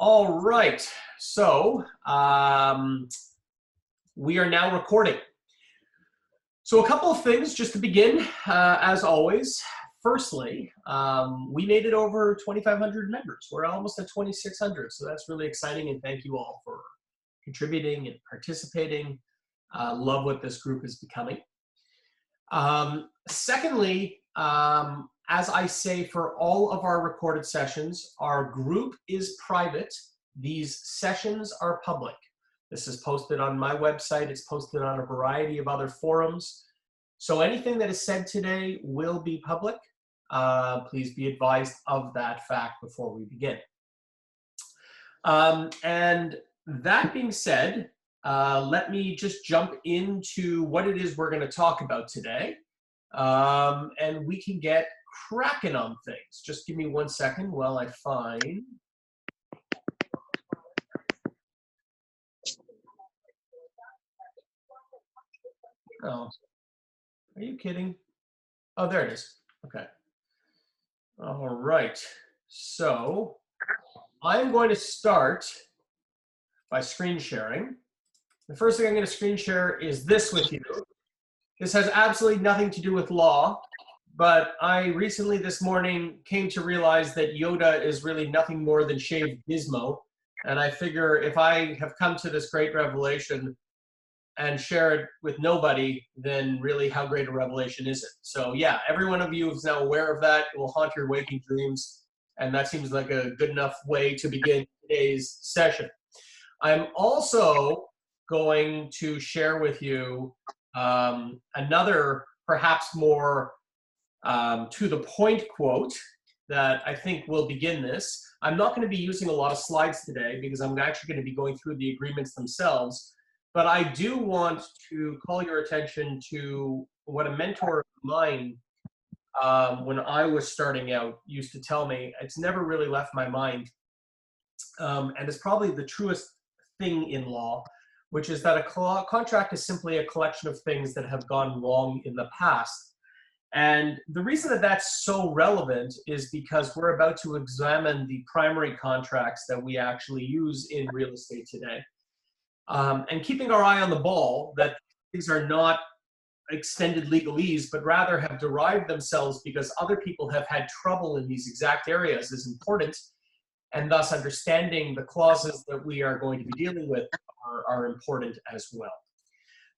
All right, so we are now recording. So a couple of things just to begin, as always. Firstly, we made it over 2,500 members. We're almost at 2,600, so that's really exciting, and thank you all for contributing and participating. Love what this group is becoming. Secondly, as I say for all of our recorded sessions, our group is private. These sessions are public. This is posted on my website. It's posted on a variety of other forums. So anything that is said today will be public. Please be advised of that fact before we begin. And that being said, let me just jump into what it is we're going to talk about today. And we can get cracking on things. Just give me 1 second while I find. Oh, are you kidding? Oh, there it is. Okay. All right. So I'm going to start by screen sharing. The first thing I'm going to screen share is this with you. This has absolutely nothing to do with law, but I recently this morning came to realize that Yoda is really nothing more than shaved gizmo. And I figure if I have come to this great revelation and share it with nobody, then really how great a revelation is it? So yeah, every one of you is now aware of that. It will haunt your waking dreams. And that seems like a good enough way to begin today's session. I'm also going to share with you another perhaps more to the point quote that I think will begin this. I'm not going to be using a lot of slides today because I'm actually going to be going through the agreements themselves, but I do want to call your attention to what a mentor of mine when I was starting out used to tell me. It's never really left my mind, and it's probably the truest thing in law, which is that a contract is simply a collection of things that have gone wrong in the past. And the reason that that's so relevant is because we're about to examine the primary contracts that we actually use in real estate today. And keeping our eye on the ball that these are not extended legalese, but rather have derived themselves because other people have had trouble in these exact areas is important. And thus understanding the clauses that we are going to be dealing with are important as well.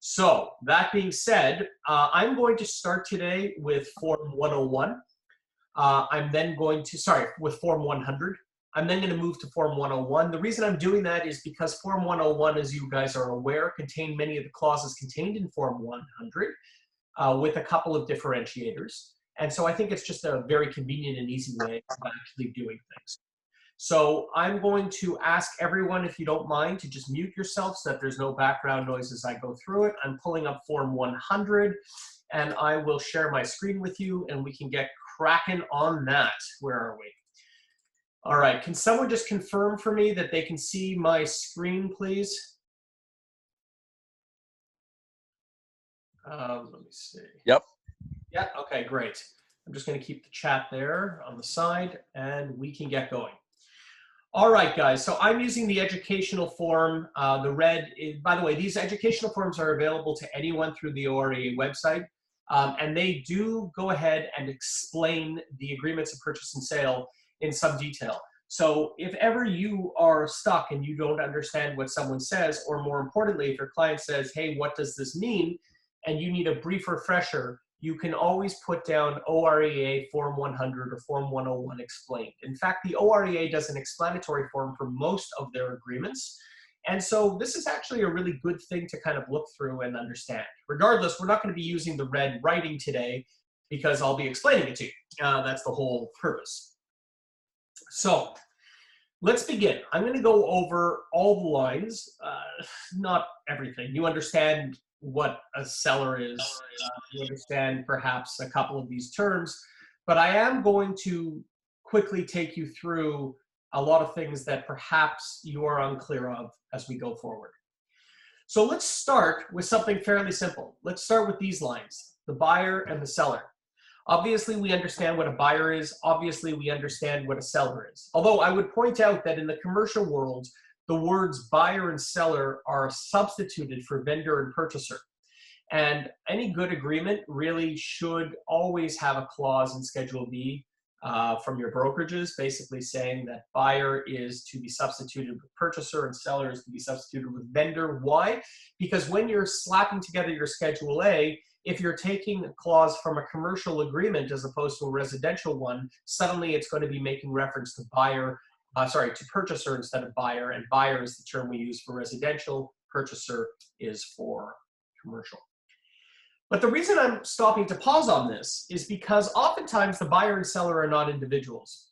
So that being said, I'm going to start today with Form 101. I'm then going to, with Form 100. I'm then going to move to Form 101. The reason I'm doing that is because Form 101, as you guys are aware, contain many of the clauses contained in Form 100 with a couple of differentiators. And so I think it's just a very convenient and easy way of actually doing things. So I'm going to ask everyone, if you don't mind, to just mute yourself so that there's no background noise as I go through it. I'm pulling up Form 100, and I will share my screen with you, and we can get cracking on that. Where are we? All right, can someone just confirm for me that they can see my screen, please? Let me see. Yep. Yeah, okay, great. I'm just going to keep the chat there on the side, and we can get going. All right, guys, so I'm using the educational form. The red, by the way, these educational forms are available to anyone through the OREA website, and they do go ahead and explain the agreements of purchase and sale in some detail. So if ever you are stuck and you don't understand what someone says, or more importantly, if your client says, hey, what does this mean? And you need a brief refresher, you can always put down OREA Form 100 or Form 101 explained. In fact, the OREA does an explanatory form for most of their agreements. And so this is actually a really good thing to kind of look through and understand. Regardless, we're not going to be using the red writing today because I'll be explaining it to you. That's the whole purpose. So let's begin. I'm going to go over all the lines, not everything. You understand what a seller is. You understand perhaps a couple of these terms, but I am going to quickly take you through a lot of things that perhaps you are unclear of as we go forward. So let's start with something fairly simple. Let's start with these lines, the buyer and the seller. Obviously, we understand what a buyer is. Obviously, we understand what a seller is. Although I would point out that in the commercial world, the words buyer and seller are substituted for vendor and purchaser. And any good agreement really should always have a clause in Schedule B from your brokerages, basically saying that buyer is to be substituted with purchaser and seller is to be substituted with vendor. Why? Because when you're slapping together your Schedule A, if you're taking a clause from a commercial agreement as opposed to a residential one, suddenly it's going to be making reference to buyer, to purchaser instead of buyer, and buyer is the term we use for residential, purchaser is for commercial. But the reason I'm stopping to pause on this is because oftentimes the buyer and seller are not individuals.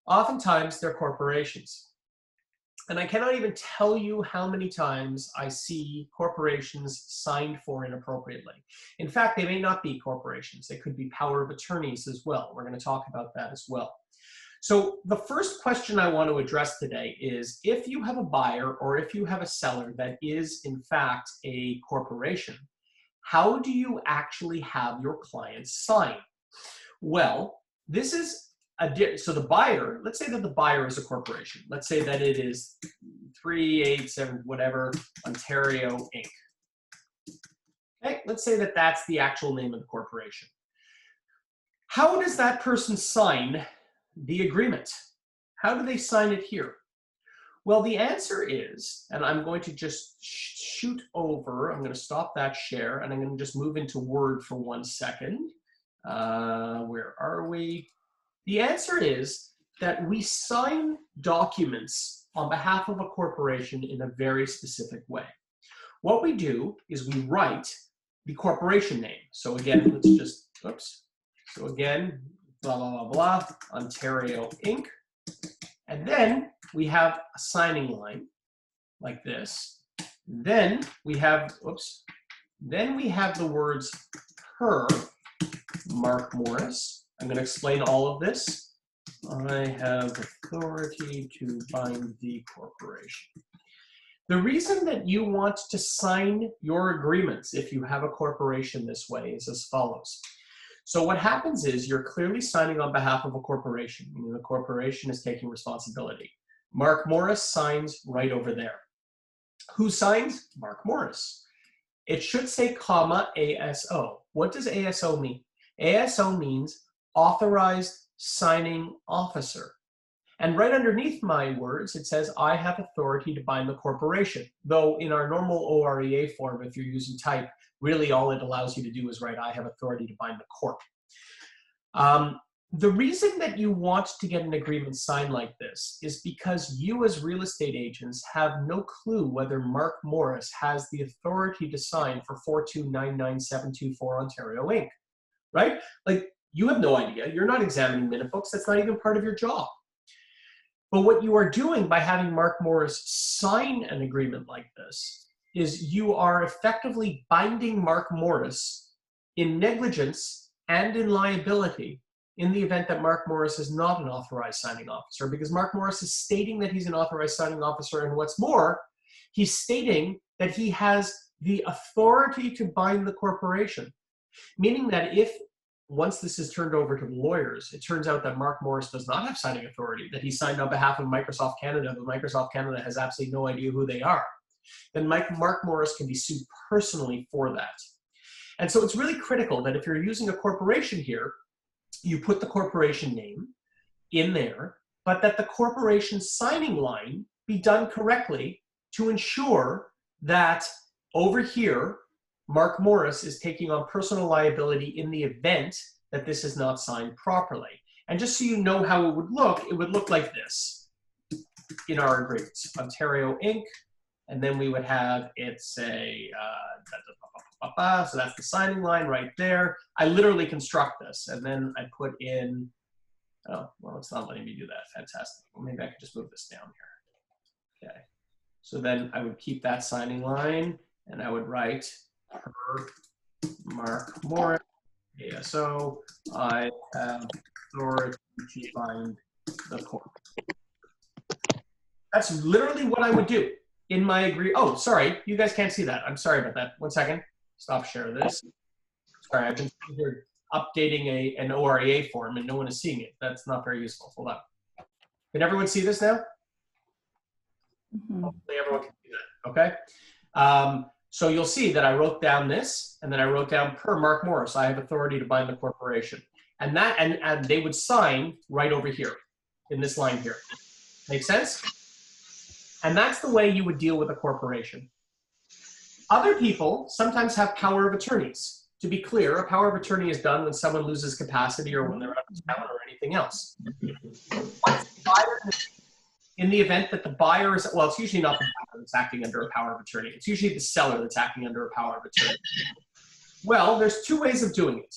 Oftentimes they're corporations. And I cannot even tell you how many times I see corporations signed for inappropriately. In fact, they may not be corporations. They could be power of attorneys as well. We're going to talk about that as well. So the first question I want to address today is if you have a buyer or if you have a seller that is in fact a corporation, how do you actually have your clients sign? Well, this is so the buyer, let's say that the buyer is a corporation. Let's say that it is 387 whatever Ontario Inc. Okay, let's say that that's the actual name of the corporation. How does that person sign the agreement? How do they sign it here? Well, the answer is, and I'm going to just shoot over, I'm going to stop that share, and I'm going to just move into Word for 1 second. Where are we? The answer is that we sign documents on behalf of a corporation in a very specific way. What we do is we write the corporation name. So again, let's just, oops. So again, blah, blah, blah, blah, Ontario Inc. And then we have a signing line like this. Then we have, oops, then we have the words per Mark Morris. I'm going to explain all of this. I have authority to bind the corporation. The reason that you want to sign your agreements if you have a corporation this way is as follows. So what happens is you're clearly signing on behalf of a corporation, meaning the corporation is taking responsibility. Mark Morris signs right over there. Who signs? Mark Morris. It should say comma ASO. What does ASO mean? ASO means authorized signing officer. And right underneath my words, it says, I have authority to bind the corporation. Though in our normal OREA form, if you're using type, really all it allows you to do is write, I have authority to bind the corp. The reason that you want to get an agreement signed like this is because you as real estate agents have no clue whether Mark Morris has the authority to sign for 4299724 Ontario Inc., right? Like, you have no idea. You're not examining minute books. That's not even part of your job. But what you are doing by having Mark Morris sign an agreement like this is you are effectively binding Mark Morris in negligence and in liability in the event that Mark Morris is not an authorized signing officer, because Mark Morris is stating that he's an authorized signing officer, and what's more, he's stating that he has the authority to bind the corporation, meaning that if once this is turned over to the lawyers, it turns out that Mark Morris does not have signing authority, that he signed on behalf of Microsoft Canada, but Microsoft Canada has absolutely no idea who they are, then Mark Morris can be sued personally for that. And so it's really critical that if you're using a corporation here, you put the corporation name in there, but that the corporation signing line be done correctly to ensure that over here, Mark Morris is taking on personal liability in the event that this is not signed properly. And just so you know how it would look like this in our agreements. Ontario Inc., and then we would have it say, so that's the signing line right there. I literally construct this, and then I put in, oh, well, it's not letting me do that. Fantastic. Well, maybe I could just move this down here. Okay. So then I would keep that signing line, and I would write, per Mark Morris, ASO, I have authority to bind the corp. That's literally what I would do in my agree. Oh, sorry, you guys can't see that. I'm sorry about that. 1 second. Stop share this. Sorry, I've been here updating an OREA form and no one is seeing it. That's not very useful. Hold on. Can everyone see this now? Mm-hmm. Hopefully everyone can see that, okay? So you'll see that I wrote down this, and then I wrote down per Mark Morris, I have authority to bind the corporation. And that, and they would sign right over here, in this line here. Make sense? And that's the way you would deal with a corporation. Other people sometimes have power of attorneys. To be clear, a power of attorney is done when someone loses capacity or when they're out of town or anything else. In the event that the buyer is, well, it's usually not the buyer that's acting under a power of attorney. It's usually the seller that's acting under a power of attorney. Well, there's two ways of doing it.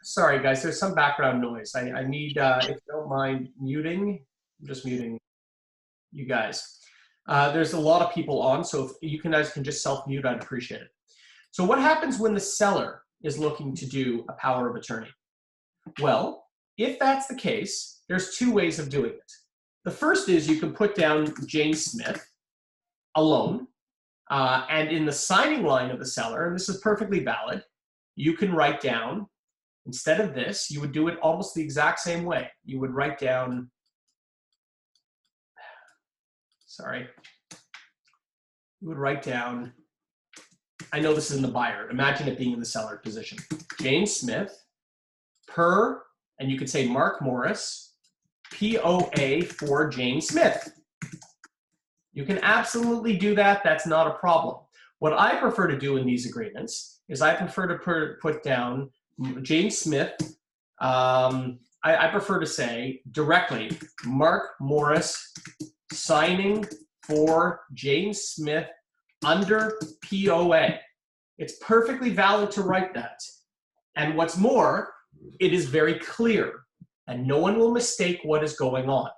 Sorry, guys, there's some background noise. I need, if you don't mind muting, I'm just muting you guys. There's a lot of people on, so if you guys can just self-mute, I'd appreciate it. So what happens when the seller is looking to do a power of attorney? Well, if that's the case, there's two ways of doing it. The first is you can put down Jane Smith alone, and in the signing line of the seller, and this is perfectly valid, you can write down, instead of this, you would do it almost the exact same way. You would write down, sorry, you would write down, I know this is in the buyer, imagine it being in the seller position. Jane Smith, per, and you could say Mark Morris, POA for Jane Smith. You can absolutely do that, that's not a problem. What I prefer to do in these agreements is I prefer to put down Jane Smith, I prefer to say directly, Mark Morris signing for Jane Smith under POA. It's perfectly valid to write that. And what's more, it is very clear and no one will mistake what is going on.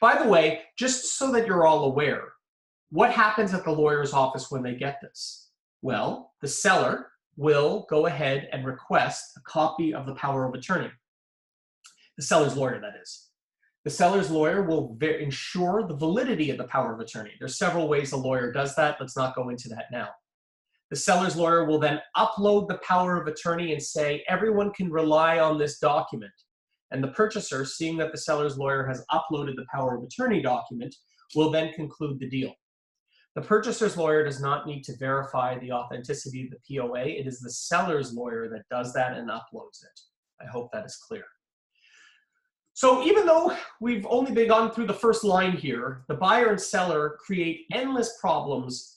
By the way, just so that you're all aware, what happens at the lawyer's office when they get this? Well, the seller will go ahead and request a copy of the power of attorney. The seller's lawyer, that is. The seller's lawyer will ensure the validity of the power of attorney. There's several ways a lawyer does that. Let's not go into that now. The seller's lawyer will then upload the power of attorney and say, everyone can rely on this document. And the purchaser, seeing that the seller's lawyer has uploaded the power of attorney document, will then conclude the deal. The purchaser's lawyer does not need to verify the authenticity of the POA. It is the seller's lawyer that does that and uploads it. I hope that is clear. So even though we've only been gone through the first line here, the buyer and seller create endless problems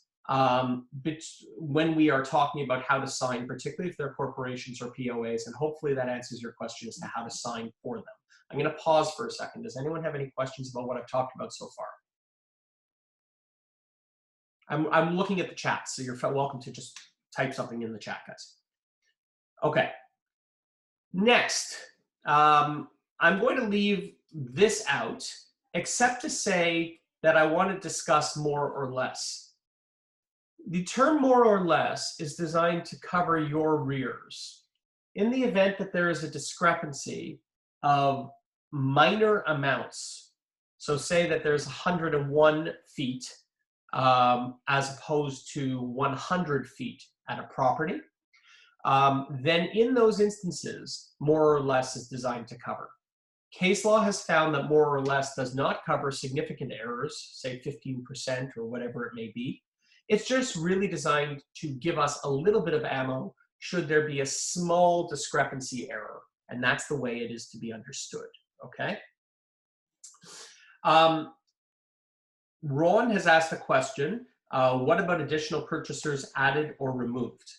when we are talking about how to sign, particularly if they're corporations or POAs, and hopefully that answers your question as to how to sign for them. I'm going to pause for a second. Does anyone have any questions about what I've talked about so far? I'm looking at the chat, so you're welcome to just type something in the chat, guys. Okay. Next, I'm going to leave this out, except to say that I want to discuss more or less. The term more or less is designed to cover your rears. In the event that there is a discrepancy of minor amounts, so say that there's 101 feet as opposed to 100 feet at a property, then in those instances, more or less is designed to cover. Case law has found that more or less does not cover significant errors, say 15% or whatever it may be. It's just really designed to give us a little bit of ammo should there be a small discrepancy error. And that's the way it is to be understood, okay? Ron has asked a question, what about additional purchasers added or removed?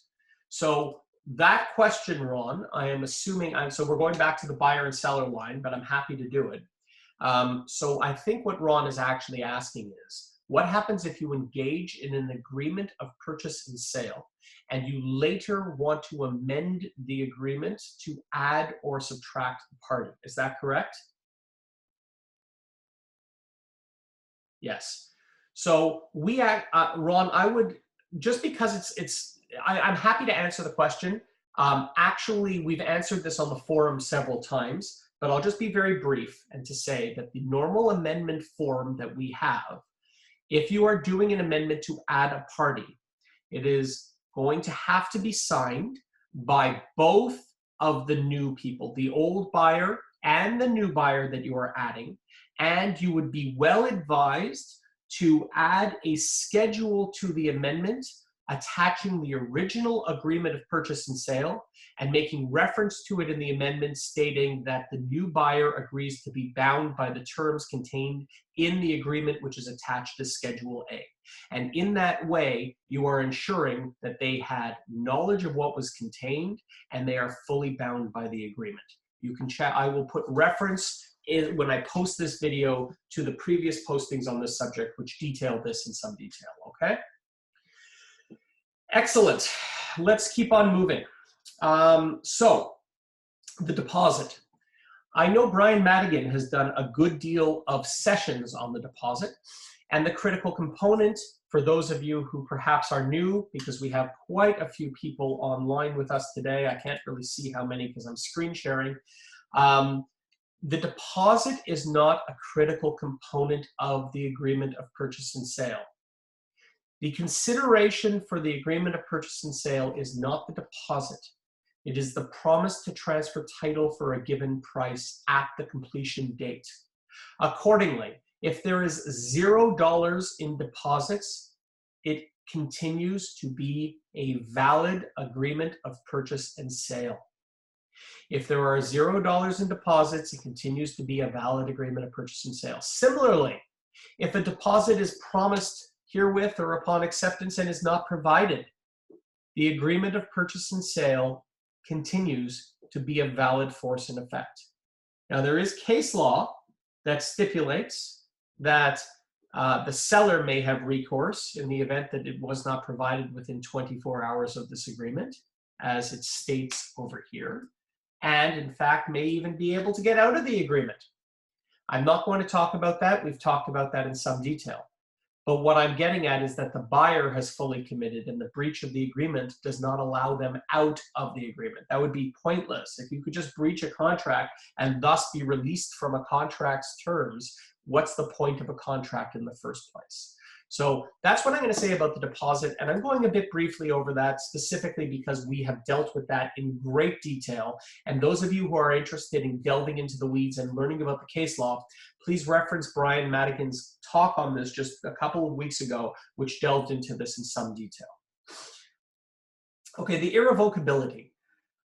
So that question, Ron, I am assuming, so we're going back to the buyer and seller line, but I'm happy to do it. So I think what Ron is actually asking is, what happens if you engage in an agreement of purchase and sale, and you later want to amend the agreement to add or subtract the party? Is that correct? Yes. So we, Ron, I would, just because I'm happy to answer the question. Actually, we've answered this on the forum several times, but I'll just be very brief and to say that the normal amendment form that we have, if you are doing an amendment to add a party, it is going to have to be signed by both of the new people, the old buyer and the new buyer that you are adding, and you would be well advised to add a schedule to the amendment attaching the original agreement of purchase and sale and making reference to it in the amendment stating that the new buyer agrees to be bound by the terms contained in the agreement which is attached to Schedule A. And in that way, you are ensuring that they had knowledge of what was contained and they are fully bound by the agreement. You can check, I will put reference when I post this video to the previous postings on this subject, which detail this in some detail, okay? Excellent. Let's keep on moving. So, the deposit. I know Brian Madigan has done a good deal of sessions on the deposit, and the critical component for those of you who perhaps are new, because we have quite a few people online with us today. I can't really see how many because I'm screen sharing. The deposit is not a critical component of the agreement of purchase and sale. The consideration for the agreement of purchase and sale is not the deposit. It is the promise to transfer title for a given price at the completion date. Accordingly, if there is $0 in deposits, it continues to be a valid agreement of purchase and sale. If there are $0 in deposits, it continues to be a valid agreement of purchase and sale. Similarly, if a deposit is promised herewith or upon acceptance and is not provided, the agreement of purchase and sale continues to be a valid force in effect. Now, there is case law that stipulates that the seller may have recourse in the event that it was not provided within 24 hours of this agreement, as it states over here, and in fact may even be able to get out of the agreement. I'm not going to talk about that. We've talked about that in some detail. But what I'm getting at is that the buyer has fully committed and the breach of the agreement does not allow them out of the agreement. That would be pointless. If you could just breach a contract and thus be released from a contract's terms, what's the point of a contract in the first place? So that's what I'm going to say about the deposit, and I'm going a bit briefly over that specifically because we have dealt with that in great detail. And those of you who are interested in delving into the weeds and learning about the case law, please reference Brian Madigan's talk on this just a couple of weeks ago, which delved into this in some detail. Okay, the irrevocability.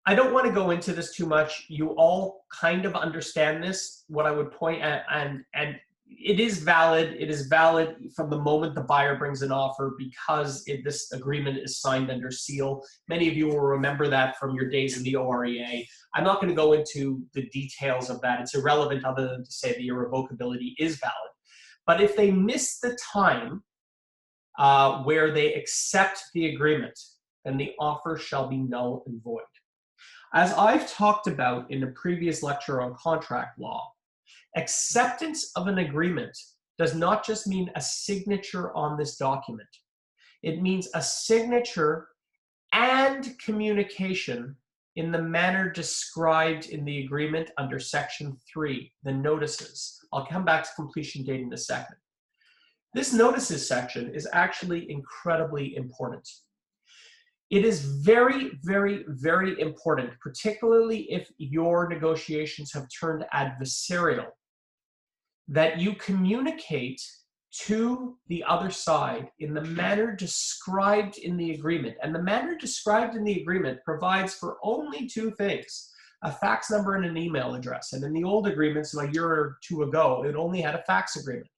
I don't want to go into this too much. You all kind of understand this. What I would point at, and it is valid. It is valid from the moment the buyer brings an offer because this agreement is signed under seal. Many of you will remember that from your days in the OREA. I'm not going to go into the details of that. It's irrelevant other than to say the irrevocability is valid. But if they miss the time where they accept the agreement, then the offer shall be null and void. As I've talked about in a previous lecture on contract law, acceptance of an agreement does not just mean a signature on this document. It means a signature and communication in the manner described in the agreement under Section 3, the notices. I'll come back to completion date in a second. This notices section is actually incredibly important. It is very, very, very important, particularly if your negotiations have turned adversarial, that you communicate to the other side in the manner described in the agreement. And the manner described in the agreement provides for only two things: a fax number and an email address. And in the old agreements, a year or two ago, it only had a fax agreement.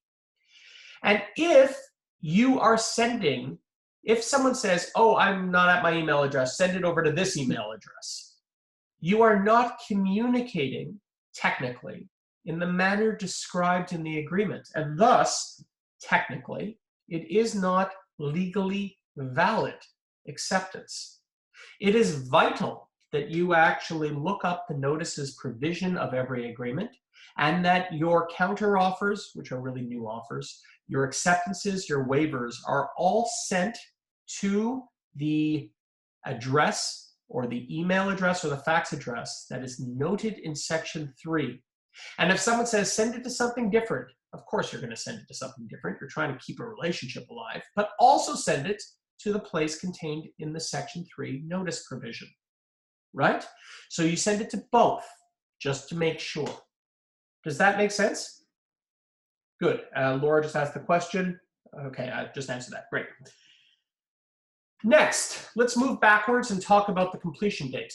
And if you are sending, if someone says, oh, I'm not at my email address, send it over to this email address, you are not communicating technically in the manner described in the agreement. And thus, technically, it is not legally valid acceptance. It is vital that you actually look up the notices provision of every agreement and that your counter offers, which are really new offers, your acceptances, your waivers are all sent to the address or the email address or the fax address that is noted in Section 3. And if someone says, send it to something different, of course you're going to send it to something different. You're trying to keep a relationship alive, but also send it to the place contained in the Section 3 notice provision. right? So you send it to both, just to make sure. Does that make sense? Good. Laura just asked the question. Okay, I just answered that. Great. Next, let's move backwards and talk about the completion date.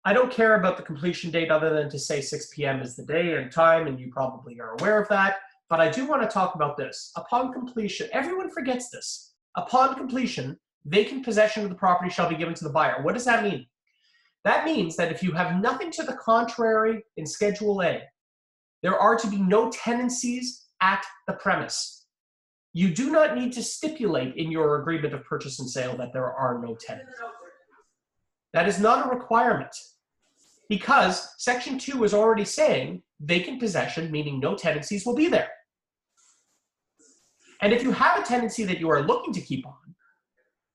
I don't care about the completion date other than to say 6 p.m. is the day and time, and you probably are aware of that. But I do want to talk about this. Upon completion, everyone forgets this. Upon completion, vacant possession of the property shall be given to the buyer. What does that mean? That means that if you have nothing to the contrary in Schedule A, there are to be no tenancies at the premise. You do not need to stipulate in your agreement of purchase and sale that there are no tenants. That is not a requirement, because Section 2 is already saying vacant possession, meaning no tenancies, will be there. And if you have a tenancy that you are looking to keep on,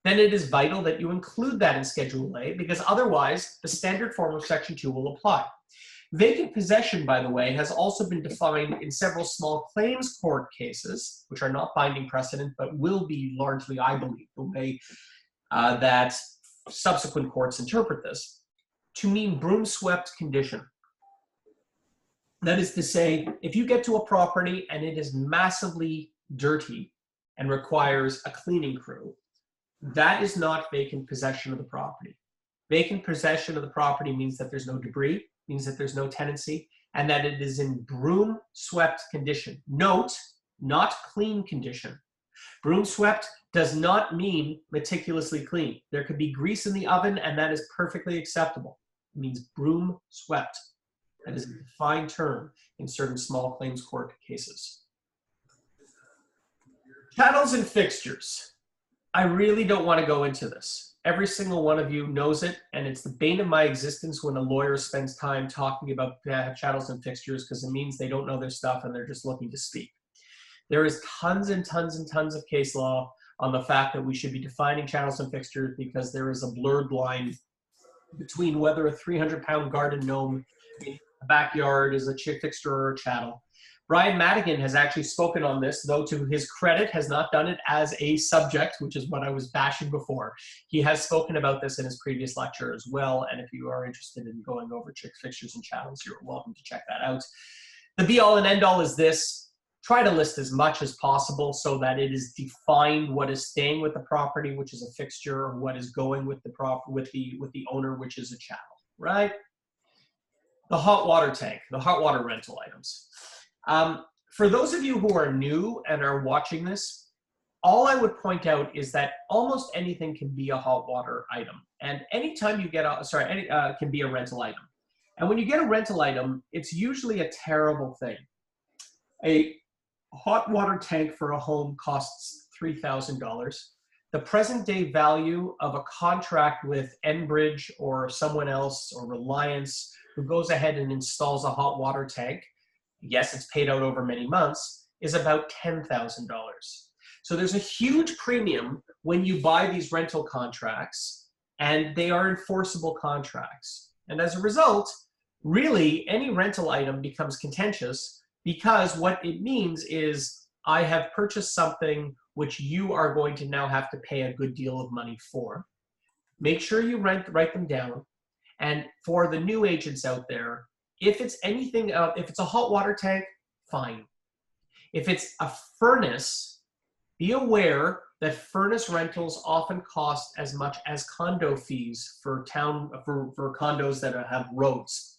then it is vital that you include that in Schedule A, because otherwise the standard form of Section 2 will apply. Vacant possession, by the way, has also been defined in several small claims court cases, which are not binding precedent, but will be largely, I believe, the way that subsequent courts interpret this, to mean broom-swept condition. That is to say, if you get to a property and it is massively dirty and requires a cleaning crew, that is not vacant possession of the property. Vacant possession of the property means that there's no debris, means that there's no tenancy, and that it is in broom-swept condition. Note, not clean condition. Broom-swept does not mean meticulously clean. There could be grease in the oven, and that is perfectly acceptable. It means broom-swept. That is a defined term in certain small claims court cases. Chattels and fixtures. I really don't want to go into this. Every single one of you knows it, and it's the bane of my existence when a lawyer spends time talking about chattels and fixtures, because it means they don't know their stuff and they're just looking to speak. There is tons and tons and tons of case law on the fact that we should be defining chattels and fixtures, because there is a blurred line between whether a 300-pound garden gnome in a backyard is a fixture or a chattel. Brian Madigan has actually spoken on this, though to his credit has not done it as a subject, which is what I was bashing before. He has spoken about this in his previous lecture as well, and if you are interested in going over fixtures and chattels, you're welcome to check that out. The be-all and end-all is this: try to list as much as possible so that it is defined what is staying with the property, which is a fixture, or what is going with the owner, which is a chattel, right? The hot water tank, the hot water rental items. For those of you who are new and are watching this, all I would point out is that almost anything can be a hot water item, and anytime you get can be a rental item. And when you get a rental item, it's usually a terrible thing. A hot water tank for a home costs $3,000. The present day value of a contract with Enbridge or someone else or Reliance who goes ahead and installs a hot water tank, yes, it's paid out over many months, is about $10,000. So there's a huge premium when you buy these rental contracts, and they are enforceable contracts. And as a result, really any rental item becomes contentious, because what it means is I have purchased something which you are going to now have to pay a good deal of money for. Make sure you write them down. And for the new agents out there, if it's anything, if it's a hot water tank, fine. If it's a furnace, be aware that furnace rentals often cost as much as condo fees for condos that have roads.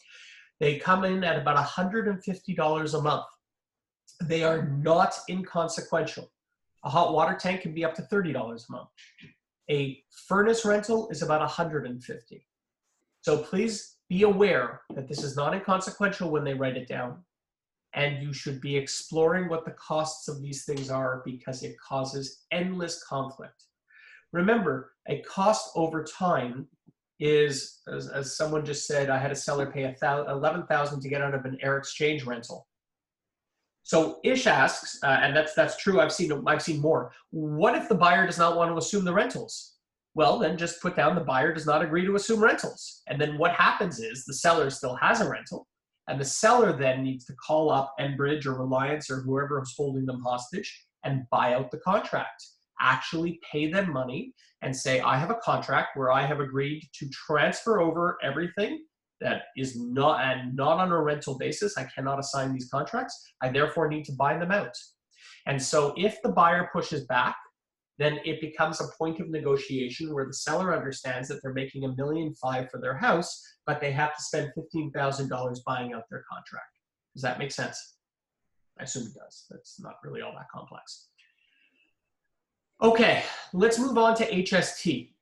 They come in at about $150 a month. They are not inconsequential. A hot water tank can be up to $30 a month. A furnace rental is about $150. So please be aware that this is not inconsequential when they write it down. And you should be exploring what the costs of these things are, because it causes endless conflict. Remember, a cost over time is, as someone just said, I had a seller pay $11,000 to get out of an air exchange rental. So Ish asks, and that's true, I've seen more. What if the buyer does not want to assume the rentals? Well, then just put down the buyer does not agree to assume rentals. And then what happens is the seller still has a rental, and the seller then needs to call up Enbridge or Reliance or whoever is holding them hostage and buy out the contract. actually pay them money and say, I have a contract where I have agreed to transfer over everything that is not on a rental basis. I cannot assign these contracts. I therefore need to buy them out. And so if the buyer pushes back, then it becomes a point of negotiation where the seller understands that they're making $1.5 million for their house, but they have to spend $15,000 buying out their contract. Does that make sense? I assume it does. That's not really all that complex. Okay, let's move on to HST.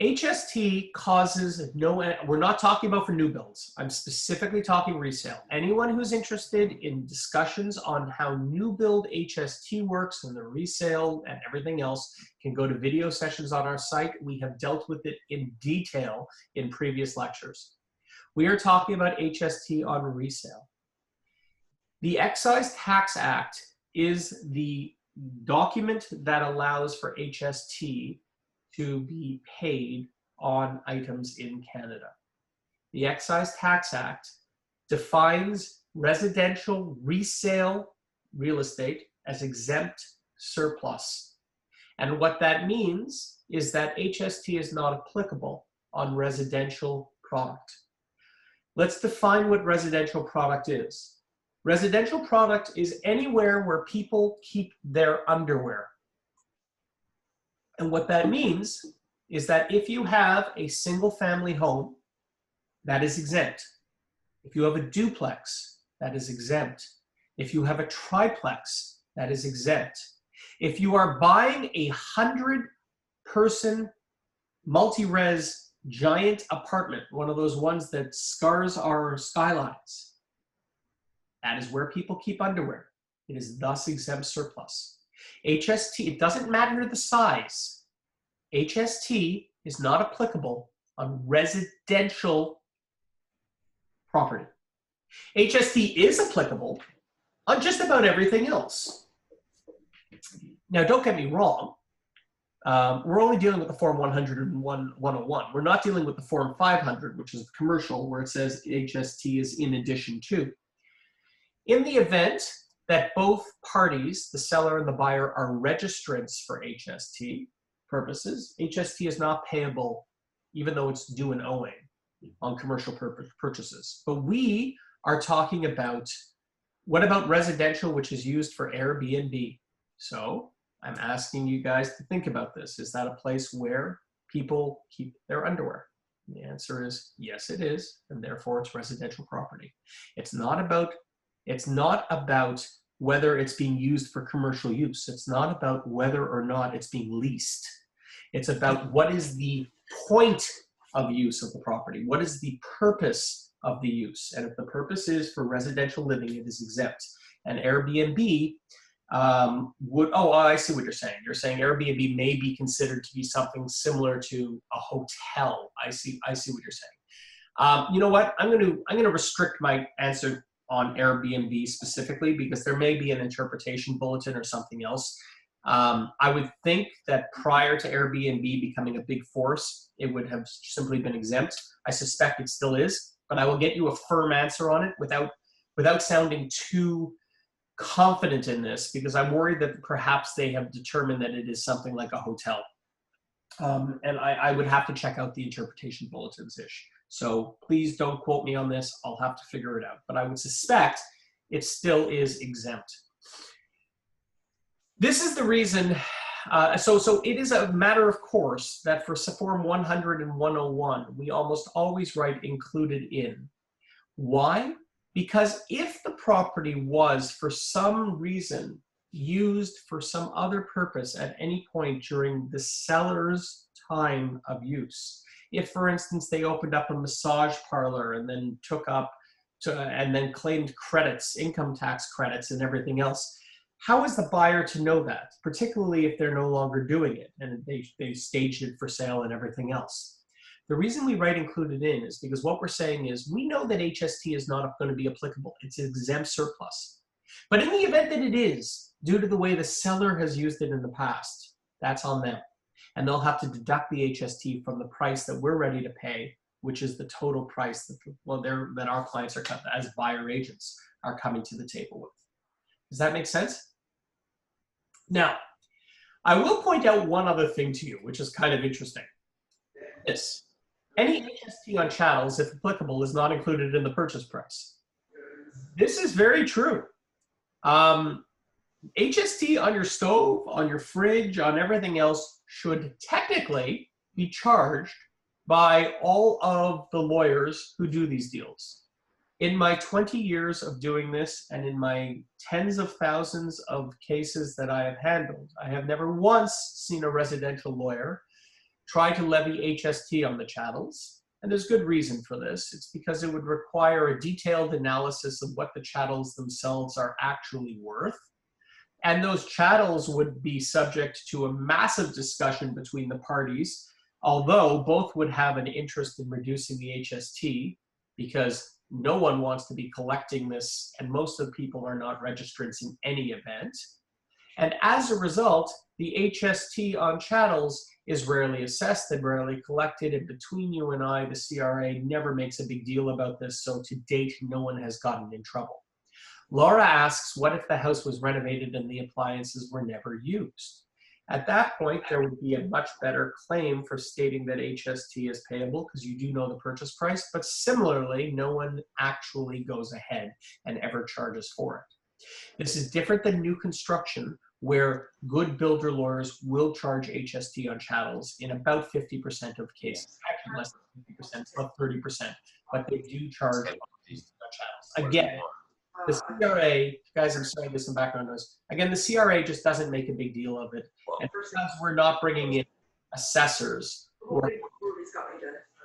HST causes no, we're not talking about for new builds. I'm specifically talking resale. Anyone who's interested in discussions on how new build HST works and the resale and everything else can go to video sessions on our site. We have dealt with it in detail in previous lectures. We are talking about HST on resale. The Excise Tax Act is the document that allows for HST to be paid on items in Canada. The Excise Tax Act defines residential resale real estate as exempt surplus. And what that means is that HST is not applicable on residential product. Let's define what residential product is. Residential product is anywhere where people keep their underwear. And what that means is that if you have a single family home, that is exempt. If you have a duplex, that is exempt. If you have a triplex, that is exempt. If you are buying a 100-person multi-res giant apartment, one of those ones that scars our skylines, that is where people keep underwear. It is thus exempt surplus. HST, it doesn't matter the size. HST is not applicable on residential property. HST is applicable on just about everything else. Now, don't get me wrong. We're only dealing with the Form 100 and 101. We're not dealing with the Form 500, which is commercial, where it says HST is in addition to. In the event that both parties, the seller and the buyer, are registrants for HST purposes, HST is not payable even though it's due and owing on commercial purchases. But we are talking about, what about residential, which is used for Airbnb? So I'm asking you guys to think about this. Is that a place where people keep their underwear? And the answer is yes, it is, and therefore it's residential property. It's not about whether it's being used for commercial use. It's not about whether or not it's being leased. It's about what is the point of use of the property. What is the purpose of the use? And if the purpose is for residential living, it is exempt. And Airbnb would, oh, I see what you're saying. You're saying Airbnb may be considered to be something similar to a hotel. I see what you're saying. You know what? I'm going to restrict my answer on Airbnb specifically because there may be an interpretation bulletin or something else. I would think that prior to Airbnb becoming a big force, it would have simply been exempt. I suspect it still is, but I will get you a firm answer on it without sounding too confident in this, because I'm worried that perhaps they have determined that it is something like a hotel. And I would have to check out the interpretation bulletins-ish. So please don't quote me on this. I'll have to figure it out. But I would suspect it still is exempt. This is the reason, so it is a matter of course that for Form 100 and 101, we almost always write included in. Why? Because if the property was for some reason used for some other purpose at any point during the seller's time of use, if, for instance, they opened up a massage parlor and then and then claimed credits, income tax credits and everything else, how is the buyer to know that, particularly if they're no longer doing it and they staged it for sale and everything else? The reason we write included in is because what we're saying is we know that HST is not going to be applicable. It's an exempt surplus. But in the event that it is, due to the way the seller has used it in the past, that's on them. And they'll have to deduct the HST from the price that we're ready to pay, which is the total price that our clients are, as buyer agents, are coming to the table with. Does that make sense? Now, I will point out one other thing to you, which is kind of interesting. This. Any HST on chattels, if applicable, is not included in the purchase price. This is very true. HST on your stove, on your fridge, on everything else should technically be charged by all of the lawyers who do these deals. In my 20 years of doing this and in my tens of thousands of cases that I have handled, I have never once seen a residential lawyer try to levy HST on the chattels. And there's good reason for this. It's because it would require a detailed analysis of what the chattels themselves are actually worth. And those chattels would be subject to a massive discussion between the parties, although both would have an interest in reducing the HST because no one wants to be collecting this, and most of the people are not registrants in any event. And as a result, the HST on chattels is rarely assessed and rarely collected. And between you and I, the CRA never makes a big deal about this. So to date, no one has gotten in trouble. Laura asks, what if the house was renovated and the appliances were never used? At that point, there would be a much better claim for stating that HST is payable because you do know the purchase price, but similarly, no one actually goes ahead and ever charges for it. This is different than new construction, where good builder lawyers will charge HST on chattels in about 50% of cases, actually less than 50%, about 30%, but they do charge HST on chattels. Again, the CRA, guys, I'm sorry, there's some background noise. Again, the CRA just doesn't make a big deal of it. And because we're not bringing in assessors,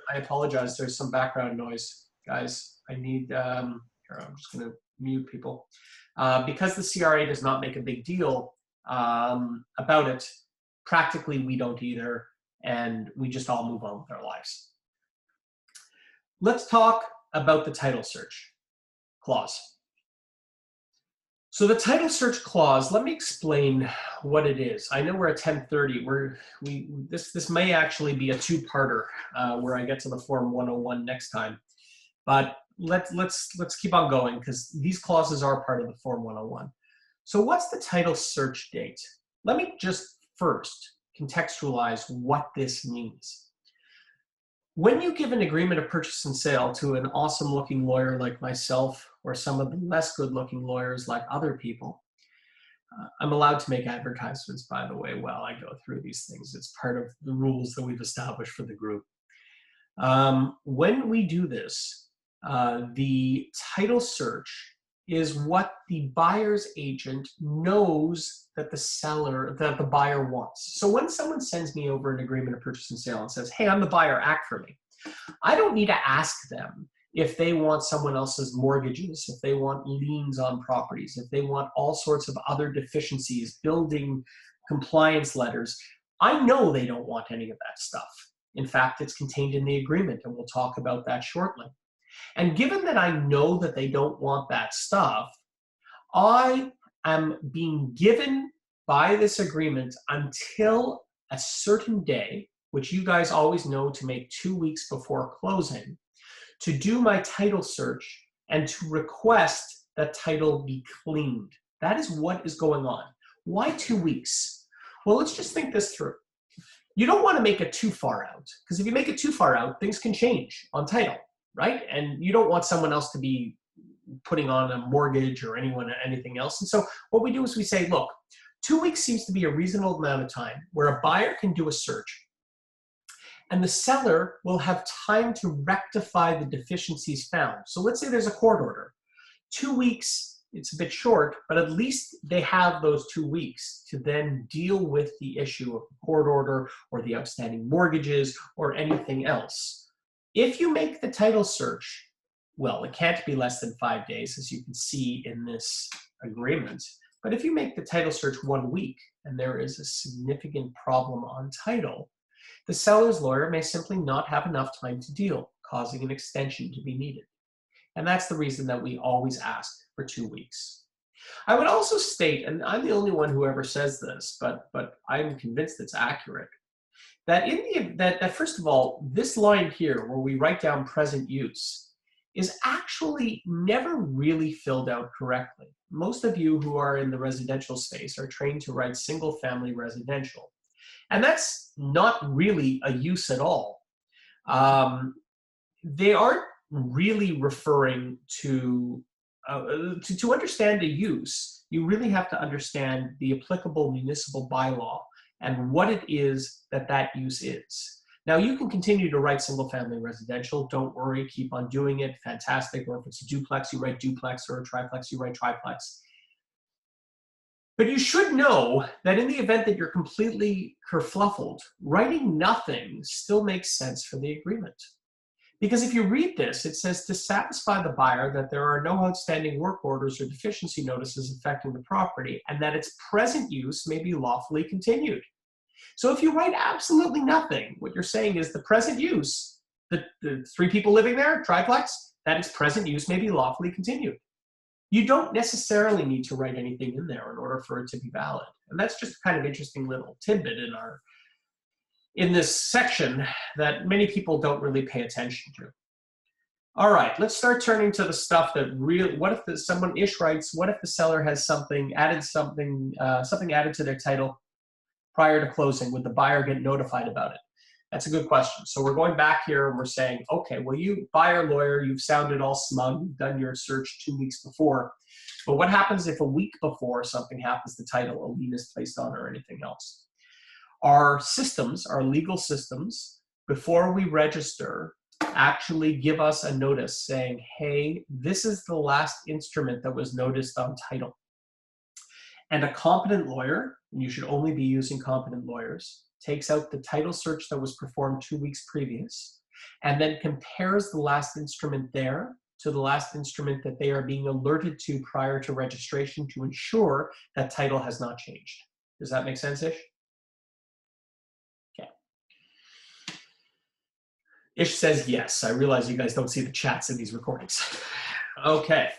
I apologize, there's some background noise. Guys, I need, here, I'm just gonna mute people. Because the CRA does not make a big deal about it, practically we don't either, and we just all move on with our lives. Let's talk about the title search clause. So the title search clause, let me explain what it is. I know we're at 10:30. This may actually be a two-parter where I get to the Form 101 next time, but let's keep on going because these clauses are part of the Form 101. So what's the title search date? Let me just first contextualize what this means. When you give an agreement of purchase and sale to an awesome looking lawyer like myself or some of the less good looking lawyers like other people, I'm allowed to make advertisements, by the way, while I go through these things. It's part of the rules that we've established for the group. When we do this, the title search is what the buyer's agent knows that the buyer wants. So when someone sends me over an agreement of purchase and sale and says, hey, I'm the buyer, act for me, I don't need to ask them if they want someone else's mortgages, if they want liens on properties, if they want all sorts of other deficiencies, building compliance letters. I know they don't want any of that stuff. In fact, it's contained in the agreement, and we'll talk about that shortly. And given that I know that they don't want that stuff, I am being given by this agreement until a certain day, which you guys always know to make 2 weeks before closing, to do my title search and to request that title be cleaned. That is what is going on. Why 2 weeks? Well, let's just think this through. You don't want to make it too far out, because if you make it too far out, things can change on title, right? And you don't want someone else to be putting on a mortgage or anything else. And so what we do is we say, look, 2 weeks seems to be a reasonable amount of time where a buyer can do a search and the seller will have time to rectify the deficiencies found. So let's say there's a court order. 2 weeks, it's a bit short, but at least they have those 2 weeks to then deal with the issue of the court order or the outstanding mortgages or anything else. If you make the title search, well, it can't be less than 5 days, as you can see in this agreement. But if you make the title search 1 week and there is a significant problem on title, the seller's lawyer may simply not have enough time to deal, causing an extension to be needed. And that's the reason that we always ask for 2 weeks. I would also state, and I'm the only one who ever says this, but I'm convinced it's accurate, that first of all, this line here where we write down present use is actually never really filled out correctly. most of you who are in the residential space are trained to write single-family residential. And that's not really a use at all. They aren't really referring to understand a use, you really have to understand the applicable municipal bylaw and what it is that that use is. Now, you can continue to write single-family residential. Don't worry, keep on doing it. Fantastic. Or if it's a duplex, you write duplex, or a triplex, you write triplex. But you should know that in the event that you're completely kerfluffled, writing nothing still makes sense for the agreement. Because if you read this, it says to satisfy the buyer that there are no outstanding work orders or deficiency notices affecting the property and that its present use may be lawfully continued. So if you write absolutely nothing, what you're saying is the present use, the 3 people living there, triplex, that its present use may be lawfully continued. You don't necessarily need to write anything in there in order for it to be valid. And that's just kind of interesting little tidbit in this section that many people don't really pay attention to. All right, let's start turning to the stuff that really, what if someone Ish writes, what if the seller has something added to their title prior to closing? Would the buyer get notified about it? That's a good question. So we're going back here and we're saying, okay, well, you buyer lawyer, you've sounded all smug, you've done your search 2 weeks before, but what happens if a week before something happens to title, a lien is placed on or anything else? Our systems, our legal systems, before we register, actually give us a notice saying, hey, this is the last instrument that was noticed on title. And a competent lawyer, and you should only be using competent lawyers, takes out the title search that was performed 2 weeks previous, and then compares the last instrument there to the last instrument that they are being alerted to prior to registration to ensure that title has not changed. Does that make sense, Ish? Okay. Ish says yes. I realize you guys don't see the chats in these recordings. Okay.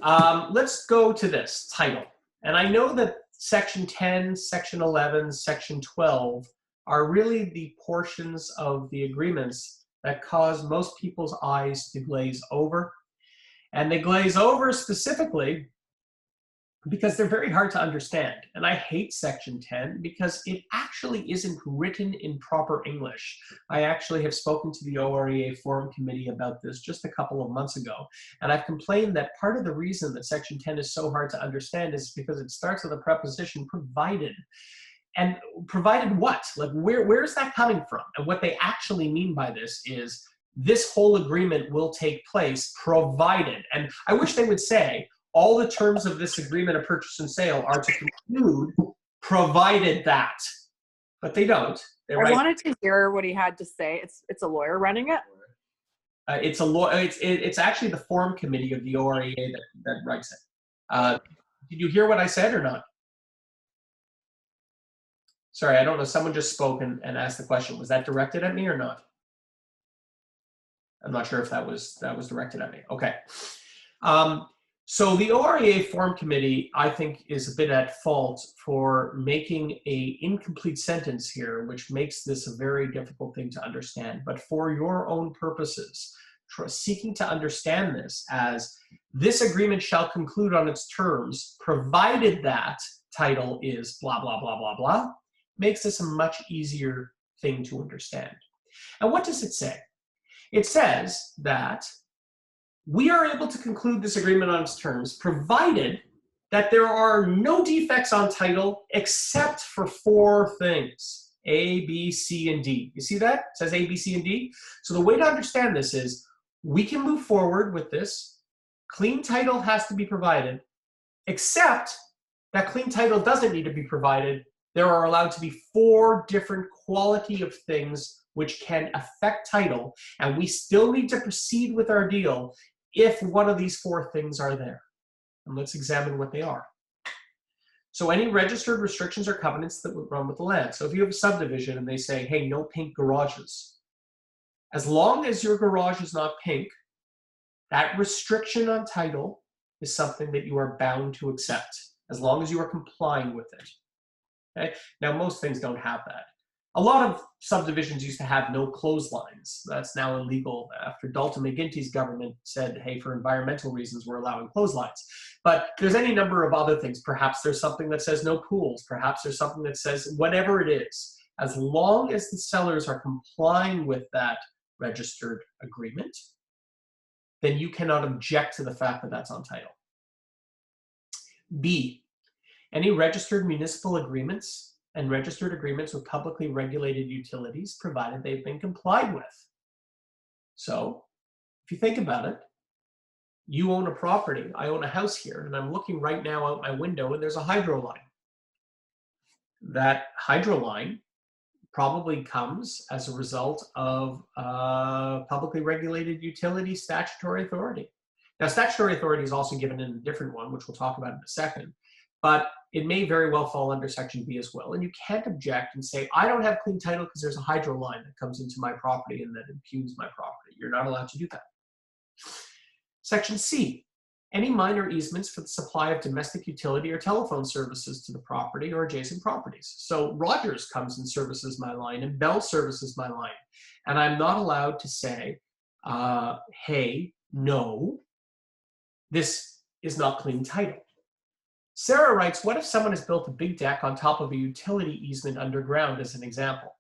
Let's go to this title. And I know that Section 10, Section 11, Section 12 are really the portions of the agreements that cause most people's eyes to glaze over. And they glaze over specifically because they're very hard to understand. And I hate Section 10 because it actually isn't written in proper English. I actually have spoken to the OREA Forum Committee about this just a couple of months ago. And I've complained that part of the reason that Section 10 is so hard to understand is because it starts with a preposition provided. And provided what? Like where is that coming from? And what they actually mean by this is this whole agreement will take place provided. And I wish they would say, all the terms of this agreement of purchase and sale are to conclude provided that. But they don't. I wanted to hear what he had to say. It's a lawyer running it? It's actually the Forum Committee of the OREA that writes it. Did you hear what I said or not? Sorry, I don't know. Someone just spoke and asked the question. Was that directed at me or not? I'm not sure if that was directed at me. Okay. So the OREA Forum Committee, I think, is a bit at fault for making an incomplete sentence here, which makes this a very difficult thing to understand. But for your own purposes, seeking to understand this as this agreement shall conclude on its terms, provided that title is blah, blah, blah, blah, blah, makes this a much easier thing to understand. And what does it say? It says that we are able to conclude this agreement on its terms, provided that there are no defects on title except for 4 things, A, B, C, and D. You see that? It says A, B, C, and D. So the way to understand this is we can move forward with this. Clean title has to be provided, except that clean title doesn't need to be provided. There are allowed to be 4 different quality of things which can affect title, and we still need to proceed with our deal if one of these 4 things are there. And let's examine what they are. So any registered restrictions or covenants that would run with the land. So if you have a subdivision and they say, hey, no pink garages, as long as your garage is not pink, that restriction on title is something that you are bound to accept, as long as you are complying with it. Okay? Now, most things don't have that. A lot of subdivisions used to have no clotheslines. That's now illegal after Dalton McGuinty's government said, hey, for environmental reasons, we're allowing clotheslines. But there's any number of other things. Perhaps there's something that says no pools. Perhaps there's something that says whatever it is. As long as the sellers are complying with that registered agreement, then you cannot object to the fact that that's on title. B, any registered municipal agreements and registered agreements with publicly regulated utilities, provided they've been complied with. So, if you think about it, you own a property, I own a house here, and I'm looking right now out my window and there's a hydro line. That hydro line probably comes as a result of publicly regulated utility statutory authority. Now, statutory authority is also given in a different one, which we'll talk about in a second, but it may very well fall under Section B as well. And you can't object and say, I don't have clean title because there's a hydro line that comes into my property and that impugns my property. You're not allowed to do that. Section C, any minor easements for the supply of domestic utility or telephone services to the property or adjacent properties. So Rogers comes and services my line and Bell services my line. And I'm not allowed to say, hey, no, this is not clean title. Sarah writes, what if someone has built a big deck on top of a utility easement underground as an example?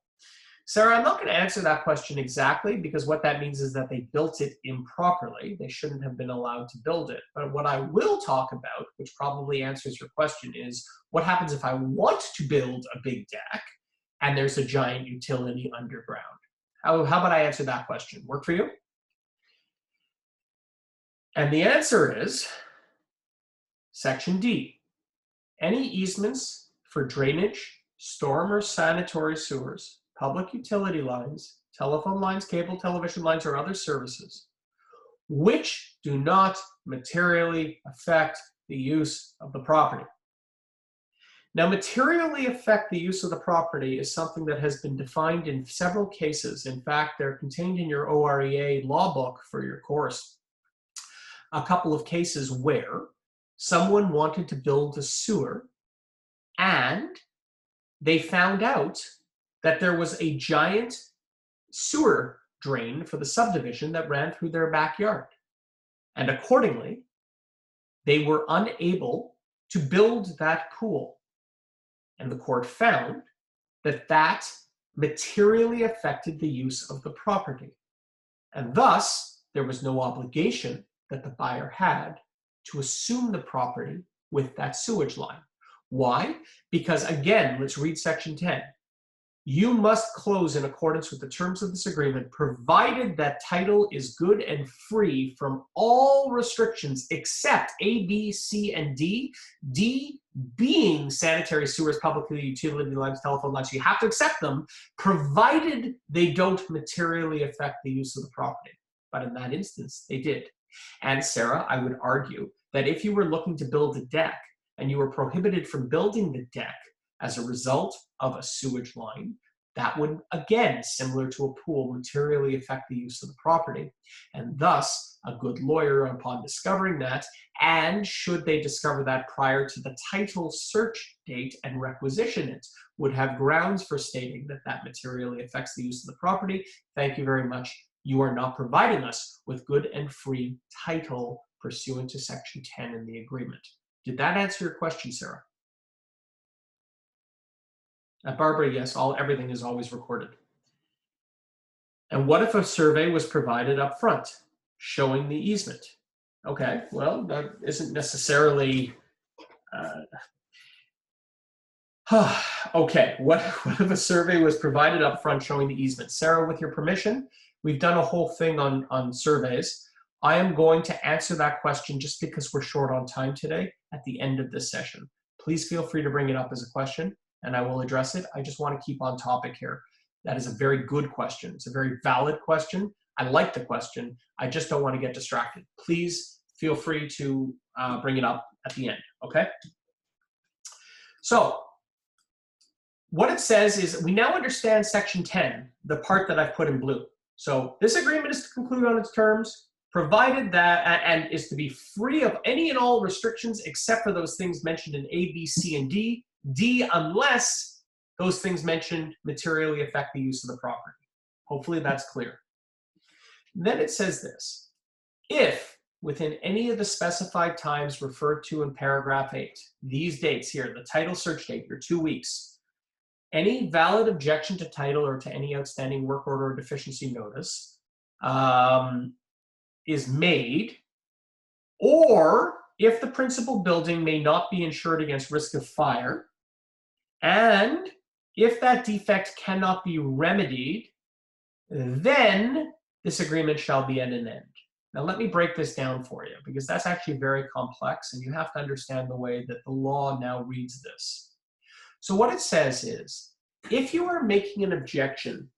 Sarah, I'm not going to answer that question exactly because what that means is that they built it improperly. They shouldn't have been allowed to build it. But what I will talk about, which probably answers your question, is what happens if I want to build a big deck and there's a giant utility underground? How about I answer that question? Work for you? And the answer is Section D. Any easements for drainage, storm or sanitary sewers, public utility lines, telephone lines, cable television lines, or other services, which do not materially affect the use of the property. Now, materially affect the use of the property is something that has been defined in several cases. In fact, they're contained in your OREA law book for your course. A couple of cases where someone wanted to build a sewer and they found out that there was a giant sewer drain for the subdivision that ran through their backyard. And accordingly, they were unable to build that pool. And the court found that that materially affected the use of the property. And thus, there was no obligation that the buyer had to assume the property with that sewage line. Why? Because again, let's read Section 10. You must close in accordance with the terms of this agreement, provided that title is good and free from all restrictions except A, B, C, and D. D being sanitary sewers, public utility lines, telephone lines. So you have to accept them, provided they don't materially affect the use of the property. But in that instance, they did. And Sarah, I would argue that if you were looking to build a deck and you were prohibited from building the deck as a result of a sewage line, that would, again, similar to a pool, materially affect the use of the property. And thus, a good lawyer, upon discovering that, and should they discover that prior to the title search date and requisition it, would have grounds for stating that that materially affects the use of the property. Thank you very much. You are not providing us with good and free title pursuant to Section 10 in the agreement. Did that answer your question, Sarah? Barbara, yes, everything is always recorded. And what if a survey was provided up front showing the easement? Okay, well, that isn't necessarily, okay, what if a survey was provided up front showing the easement? Sarah, with your permission, we've done a whole thing on surveys. I am going to answer that question just because we're short on time today at the end of this session. Please feel free to bring it up as a question and I will address it. I just want to keep on topic here. That is a very good question. It's a very valid question. I like the question. I just don't want to get distracted. Please feel free to bring it up at the end, okay? So what it says is we now understand Section 10, the part that I've put in blue. So this agreement is to conclude on its terms, provided that, and is to be free of any and all restrictions except for those things mentioned in A, B, C, and D. D, unless those things mentioned materially affect the use of the property. Hopefully that's clear. Then it says this: if within any of the specified times referred to in paragraph 8, these dates here, the title search date, your 2 weeks, any valid objection to title or to any outstanding work order or deficiency notice is made, or if the principal building may not be insured against risk of fire, and if that defect cannot be remedied, then this agreement shall be at an end. Now let me break this down for you, because that's actually very complex and you have to understand the way that the law now reads this. So what it says is, if you are making an objection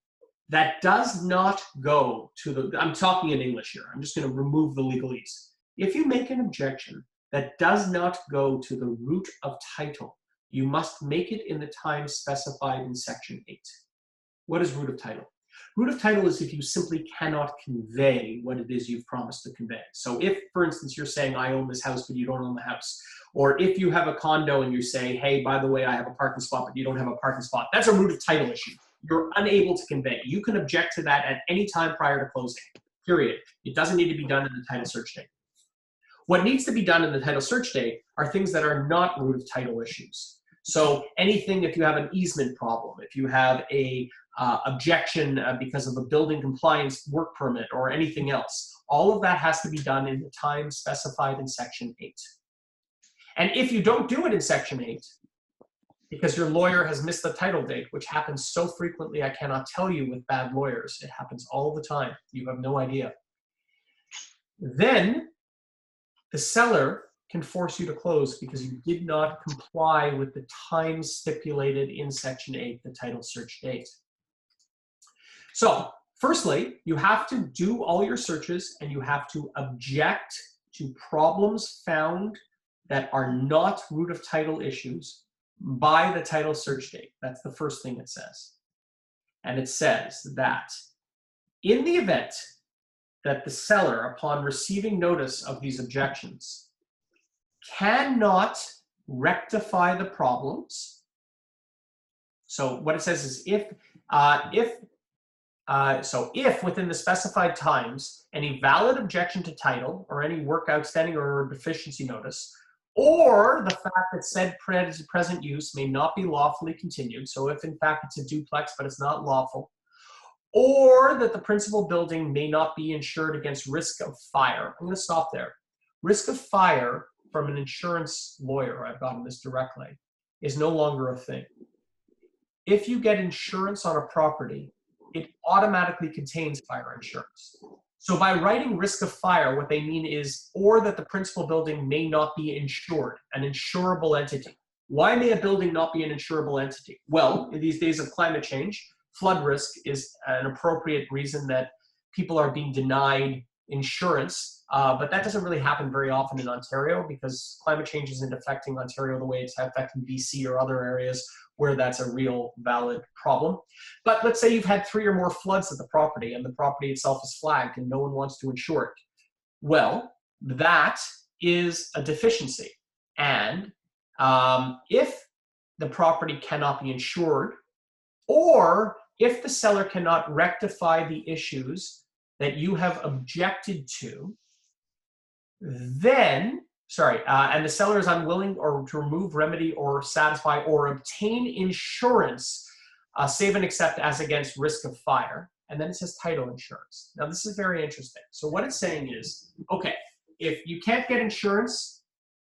that does not go to the, I'm talking in English here, I'm just going to remove the legalese. If you make an objection that does not go to the root of title, you must make it in the time specified in section 8. What is root of title? Root of title is if you simply cannot convey what it is you've promised to convey. So if, for instance, you're saying, I own this house, but you don't own the house. Or if you have a condo and you say, hey, by the way, I have a parking spot, but you don't have a parking spot. That's a root of title issue. You're unable to convey. You can object to that at any time prior to closing, period. It doesn't need to be done in the title search date. What needs to be done in the title search date are things that are not root of title issues. So anything, if you have an easement problem, if you have a objection because of a building compliance work permit or anything else, all of that has to be done in the time specified in section 8. And if you don't do it in section 8, because your lawyer has missed the title date, which happens so frequently I cannot tell you with bad lawyers, it happens all the time, you have no idea, then the seller can force you to close because you did not comply with the time stipulated in section 8, the title search date. So firstly, you have to do all your searches and you have to object to problems found that are not root of title issues by the title search date. That's the first thing it says. And it says that in the event that the seller, upon receiving notice of these objections, cannot rectify the problems. So what it says is if within the specified times, any valid objection to title or any work outstanding or deficiency notice, or the fact that said present use may not be lawfully continued, so if in fact it's a duplex but it's not lawful, or that the principal building may not be insured against risk of fire. I'm going to stop there. Risk of fire from an insurance lawyer, I've gotten this directly, is no longer a thing. If you get insurance on a property, it automatically contains fire insurance. So by writing risk of fire, what they mean is, or that the principal building may not be insured, an insurable entity. Why may a building not be an insurable entity? Well, in these days of climate change, flood risk is an appropriate reason that people are being denied insurance, but that doesn't really happen very often in Ontario because climate change isn't affecting Ontario the way it's affecting BC or other areas where that's a real valid problem. But let's say you've had 3 or more floods at the property and the property itself is flagged and no one wants to insure it. Well, that is a deficiency. And if the property cannot be insured, or if the seller cannot rectify the issues that you have objected to, then, and the seller is unwilling or to remove, remedy, or satisfy or obtain insurance, save and except as against risk of fire. And then it says title insurance. Now this is very interesting. So what it's saying is, okay, if you can't get insurance,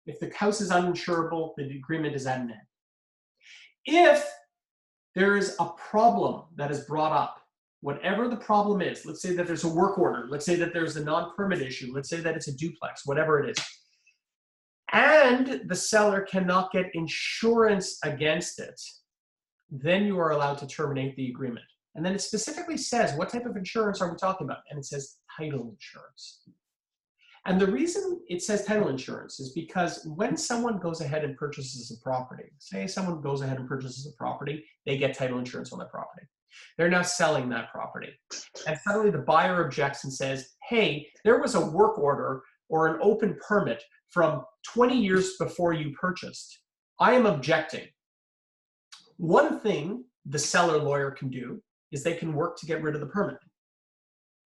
if the house is uninsurable, the agreement is at an end. If there is a problem that is brought up, whatever the problem is, let's say that there's a work order, let's say that there's a non-permit issue, let's say that it's a duplex, whatever it is, and the seller cannot get insurance against it, then you are allowed to terminate the agreement. And then it specifically says, what type of insurance are we talking about? And it says title insurance. And the reason it says title insurance is because when someone goes ahead and purchases a property, say someone goes ahead and purchases a property, they get title insurance on that property. They're now selling that property. And suddenly the buyer objects and says, hey, there was a work order or an open permit from 20 years before you purchased. I am objecting. One thing the seller lawyer can do is they can work to get rid of the permit.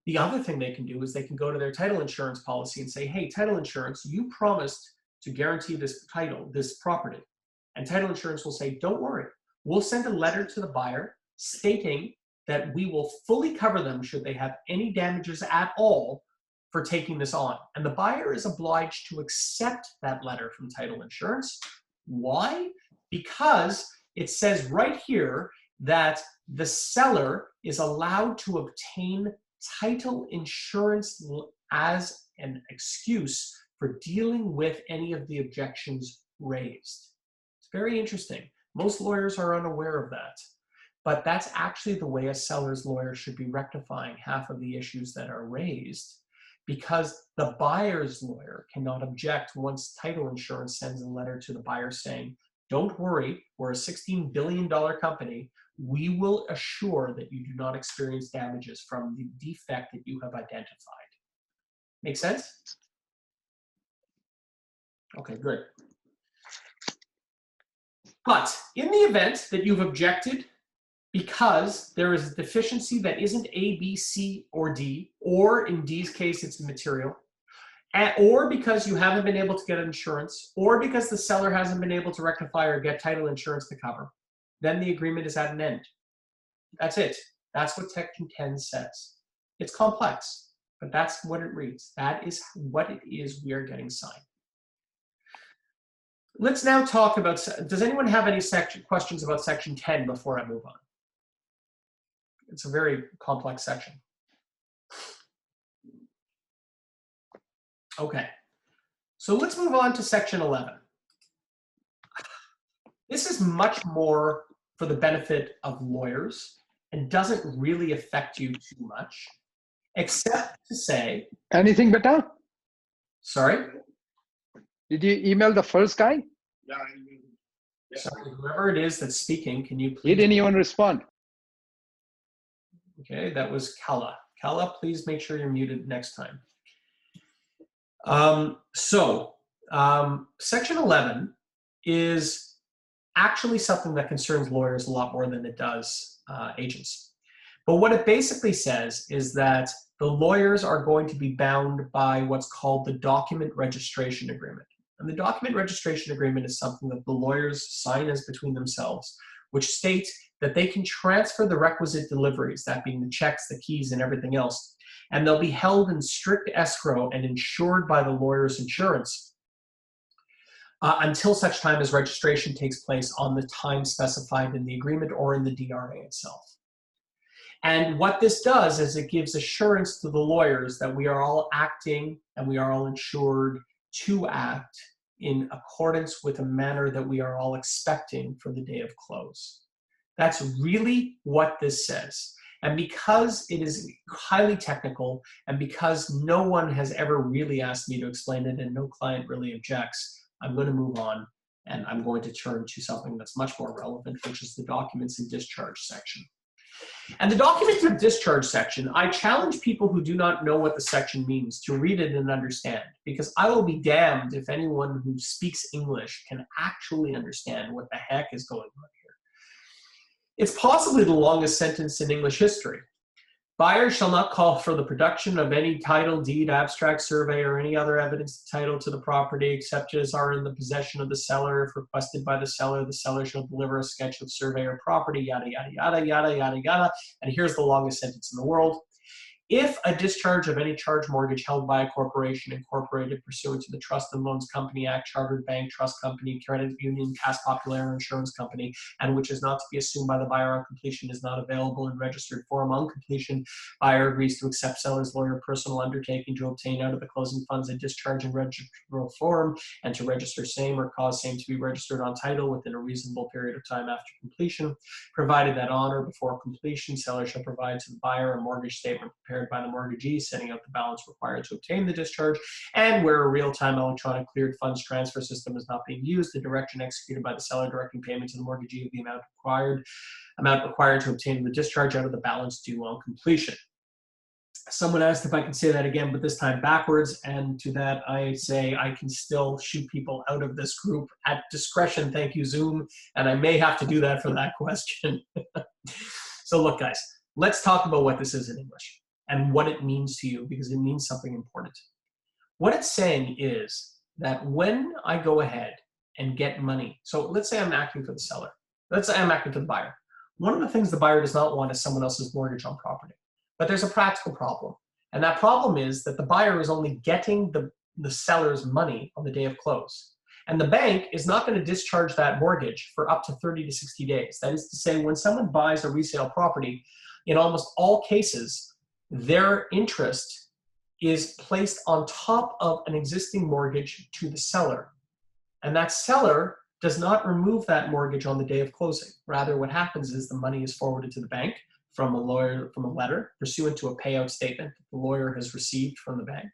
The other thing they can do is they can go to their title insurance policy and say, hey, title insurance, you promised to guarantee this title, this property. And title insurance will say, don't worry, we'll send a letter to the buyer stating that we will fully cover them should they have any damages at all for taking this on. And the buyer is obliged to accept that letter from title insurance. Why? Because it says right here that the seller is allowed to obtain title insurance as an excuse for dealing with any of the objections raised. It's very interesting. Most lawyers are unaware of that, but that's actually the way a seller's lawyer should be rectifying half of the issues that are raised, because the buyer's lawyer cannot object once title insurance sends a letter to the buyer saying, don't worry, we're a $16 billion company. We will assure that you do not experience damages from the defect that you have identified. Make sense? Okay, good. But in the event that you've objected because there is a deficiency that isn't A, B, C, or D, or in D's case, it's material, or because you haven't been able to get insurance, or because the seller hasn't been able to rectify or get title insurance to cover, then the agreement is at an end. That's it. That's what Section 10 says. It's complex, but that's what it reads. That is what it is we are getting signed. Let's now talk about, does anyone have any questions about Section 10 before I move on? It's a very complex section. Okay, so let's move on to Section 11. This is much more for the benefit of lawyers and doesn't really affect you too much, except to say... Anything better? Sorry? Did you email the first guy? Yeah. Sorry, whoever it is that's speaking, can you please... He didn't even respond. Okay, that was Kala. Kala, please make sure you're muted next time. Section 11 is actually something that concerns lawyers a lot more than it does agents. But what it basically says is that the lawyers are going to be bound by what's called the document registration agreement. And the document registration agreement is something that the lawyers sign as between themselves, which states that they can transfer the requisite deliveries, that being the checks, the keys, and everything else, and they'll be held in strict escrow and insured by the lawyer's insurance until such time as registration takes place on the time specified in the agreement or in the DRA itself. And what this does is it gives assurance to the lawyers that we are all acting and we are all insured to act in accordance with a manner that we are all expecting for the day of close. That's really what this says. And because it is highly technical, and because no one has ever really asked me to explain it and no client really objects, I'm going to move on and I'm going to turn to something that's much more relevant, which is the documents and discharge section. And the documents of discharge section, I challenge people who do not know what the section means to read it and understand, because I will be damned if anyone who speaks English can actually understand what the heck is going on here. It's possibly the longest sentence in English history. Buyers shall not call for the production of any title, deed, abstract, survey, or any other evidence of title to the property except as are in the possession of the seller. If requested by the seller shall deliver a sketch of survey or property, yada, yada, yada, yada, yada, yada. And here's the longest sentence in the world. If a discharge of any charge mortgage held by a corporation incorporated pursuant to the Trust and Loans Company Act, chartered bank, trust company, credit union, Caisse Populaire, insurance company, and which is not to be assumed by the buyer on completion is not available in registered form on completion, buyer agrees to accept seller's lawyer personal undertaking to obtain out of the closing funds a discharge in registrable form and to register same or cause same to be registered on title within a reasonable period of time after completion, provided that on or before completion, seller shall provide to the buyer a mortgage statement prepared by the mortgagee, setting out the balance required to obtain the discharge, and where a real-time electronic cleared funds transfer system is not being used, the direction executed by the seller directing payment to the mortgagee of the amount required to obtain the discharge out of the balance due on completion. Someone asked if I can say that again, but this time backwards. And to that, I say I can still shoot people out of this group at discretion. Thank you, Zoom. And I may have to do that for that question. So look, guys, let's talk about what this is in English and what it means to you, because it means something important. What it's saying is that when I go ahead and get money, so let's say I'm acting for the seller. Let's say I'm acting for the buyer. One of the things the buyer does not want is someone else's mortgage on property. But there's a practical problem. And that problem is that the buyer is only getting the seller's money on the day of close. And the bank is not going to discharge that mortgage for up to 30 to 60 days. That is to say, when someone buys a resale property, in almost all cases, their interest is placed on top of an existing mortgage to the seller. And that seller does not remove that mortgage on the day of closing. Rather, what happens is the money is forwarded to the bank from a letter pursuant to a payout statement that the lawyer has received from the bank.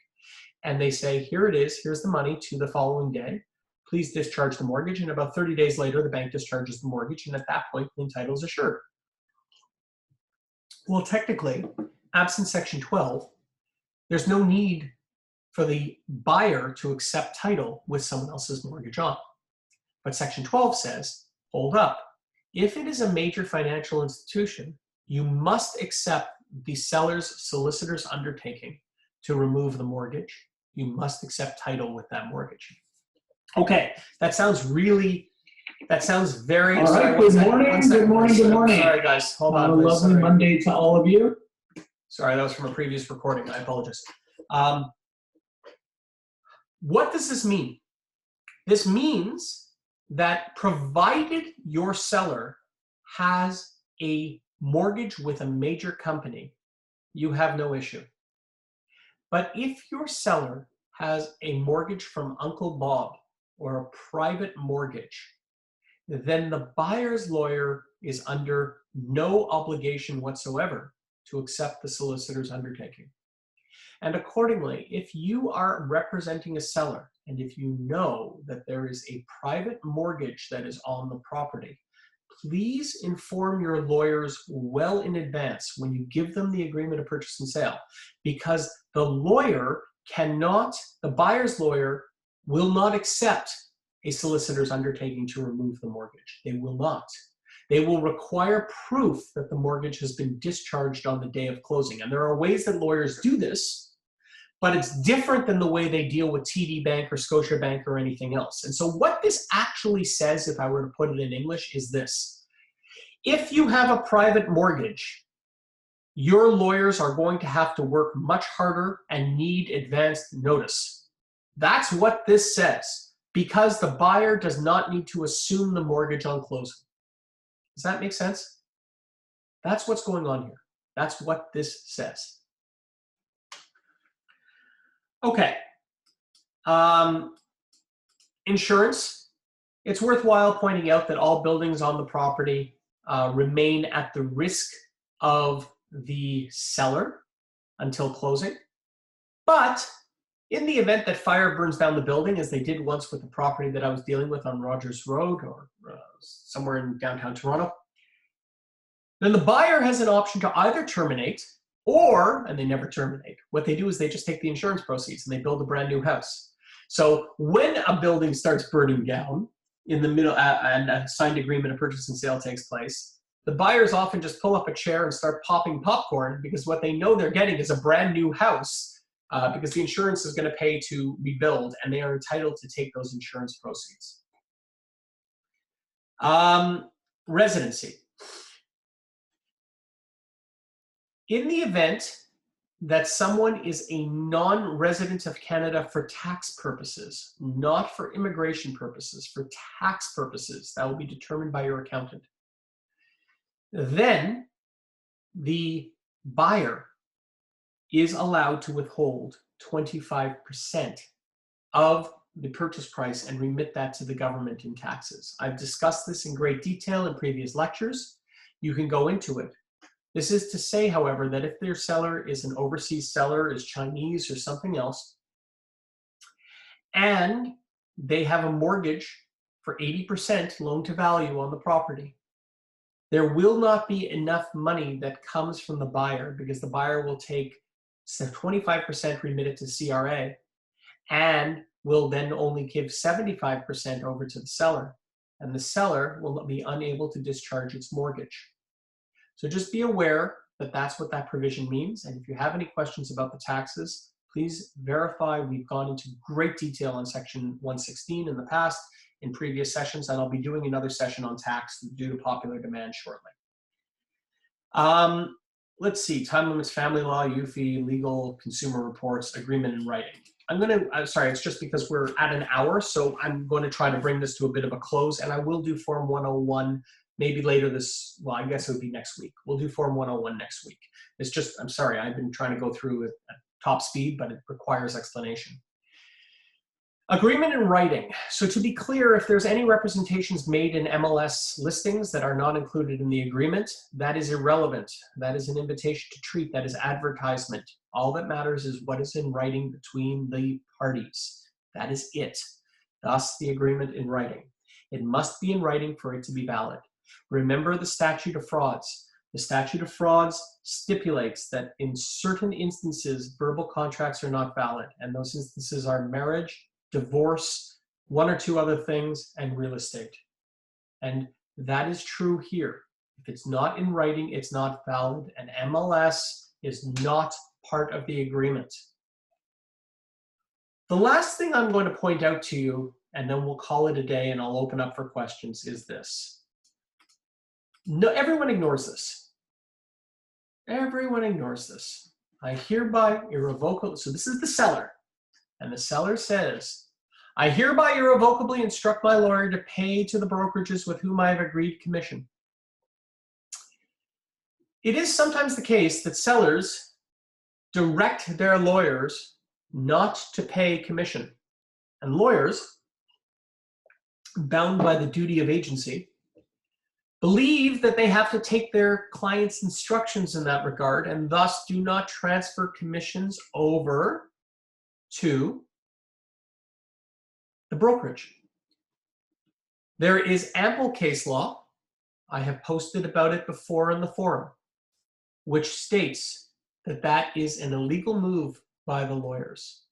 And they say, here it is, here's the money to the following day. Please discharge the mortgage. And about 30 days later, the bank discharges the mortgage. And at that point, the title is assured. Well, technically, absent Section 12, there's no need for the buyer to accept title with someone else's mortgage on. But Section 12 says, hold up. If it is a major financial institution, you must accept the seller's solicitor's undertaking to remove the mortgage. You must accept title with that mortgage. Okay, that sounds very. All right, good morning, good morning. Sorry, guys, hold on. A Please. lovely Sorry. Monday to all of you. Sorry, that was from a previous recording. I apologize. What does this mean? This means that provided your seller has a mortgage with a major company, you have no issue. But if your seller has a mortgage from Uncle Bob or a private mortgage, then the buyer's lawyer is under no obligation whatsoever to accept the solicitor's undertaking. And accordingly, if you are representing a seller and if you know that there is a private mortgage that is on the property, please inform your lawyers well in advance when you give them the agreement of purchase and sale, because the buyer's lawyer will not accept a solicitor's undertaking to remove the mortgage. They will not. They will require proof that the mortgage has been discharged on the day of closing. And there are ways that lawyers do this, but it's different than the way they deal with TD Bank or Scotiabank or anything else. And so what this actually says, if I were to put it in English, is this. If you have a private mortgage, your lawyers are going to have to work much harder and need advanced notice. That's what this says, because the buyer does not need to assume the mortgage on closing. Does that make sense? That's what's going on here. That's what this says. Okay. Insurance. It's worthwhile pointing out that all buildings on the property remain at the risk of the seller until closing. But in the event that fire burns down the building, as they did once with the property that I was dealing with on Rogers Road or somewhere in downtown Toronto, then the buyer has an option to either terminate or, and they never terminate, what they do is they just take the insurance proceeds and they build a brand new house. So when a building starts burning down in the middle and a signed agreement of purchase and sale takes place, the buyers often just pull up a chair and start popping popcorn, because what they know they're getting is a brand new house, because the insurance is going to pay to rebuild, and they are entitled to take those insurance proceeds. Residency. In the event that someone is a non-resident of Canada for tax purposes, not for immigration purposes, for tax purposes, that will be determined by your accountant, then the buyer is allowed to withhold 25% of the purchase price and remit that to the government in taxes. I've discussed this in great detail in previous lectures. You can go into it. This is to say, however, that if their seller is an overseas seller, is Chinese or something else, and they have a mortgage for 80% loan to value on the property, there will not be enough money that comes from the buyer, because the buyer will take So 25% remitted to CRA, and will then only give 75% over to the seller, and the seller will be unable to discharge its mortgage. So just be aware that that's what that provision means. And if you have any questions about the taxes, please verify. We've gone into great detail on section 116 in the past, in previous sessions, and I'll be doing another session on tax due to popular demand shortly. Let's see, time limits, family law, UFI, legal, consumer reports, agreement in writing. I'm sorry, it's just because we're at an hour, so I'm going to try to bring this to a bit of a close, and I will do Form 101 maybe later this, well, I guess it would be next week. We'll do Form 101 next week. It's just, I'm sorry, I've been trying to go through it at top speed, but it requires explanation. Agreement in writing. So to be clear, if there's any representations made in MLS listings that are not included in the agreement, that is irrelevant. That is an invitation to treat. That is advertisement. All that matters is what is in writing between the parties. That is it. Thus, the agreement in writing. It must be in writing for it to be valid. Remember the statute of frauds. The statute of frauds stipulates that in certain instances, verbal contracts are not valid, and those instances are marriage, divorce, one or two other things, and real estate. And that is true here. If it's not in writing, it's not valid, and MLS is not part of the agreement. The last thing I'm going to point out to you, and then we'll call it a day and I'll open up for questions, is this. No, everyone ignores this. Everyone ignores this. I hereby irrevocably, so this is the seller. And the seller says, I hereby irrevocably instruct my lawyer to pay to the brokerages with whom I have agreed commission. It is sometimes the case that sellers direct their lawyers not to pay commission. And lawyers, bound by the duty of agency, believe that they have to take their client's instructions in that regard and thus do not transfer commissions over to the brokerage. There is ample case law, I have posted about it before in the forum, which states that that is an illegal move by the lawyers,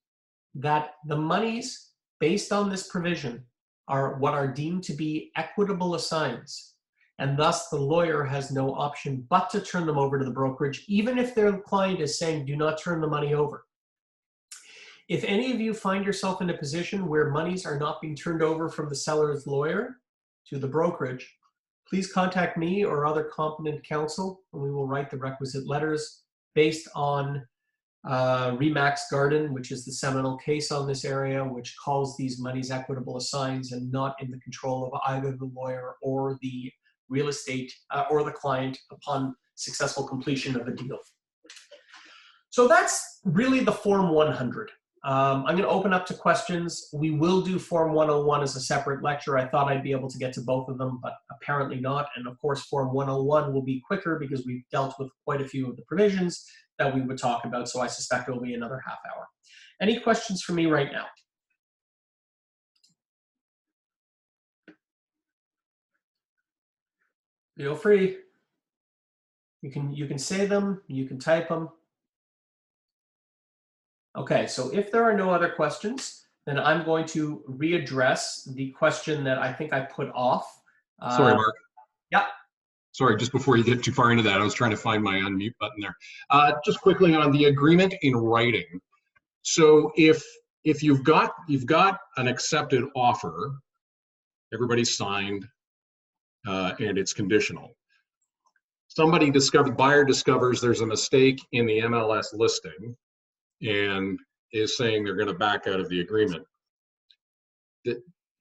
that the monies based on this provision are what are deemed to be equitable assigns, and thus the lawyer has no option but to turn them over to the brokerage, even if their client is saying, do not turn the money over. If any of you find yourself in a position where monies are not being turned over from the seller's lawyer to the brokerage, please contact me or other competent counsel, and we will write the requisite letters based on Remax Garden, which is the seminal case on this area, which calls these monies equitable assigns and not in the control of either the lawyer or the real estate or the client upon successful completion of the deal. So that's really the Form 100. I'm going to open up to questions. We will do Form 101 as a separate lecture. I thought I'd be able to get to both of them, but apparently not. And of course, Form 101 will be quicker because we've dealt with quite a few of the provisions that we would talk about. So I suspect it will be another half hour. Any questions for me right now? Feel free. You can say them, you can type them. Okay, so if there are no other questions, then I'm going to readdress the question that I think I put off. Sorry, Mark. Yeah. Sorry, just before you get too far into that, I was trying to find my unmute button there. Just quickly on the agreement in writing. So if you've got an accepted offer, everybody's signed, and it's conditional. Buyer discovers there's a mistake in the MLS listing and is saying they're going to back out of the agreement.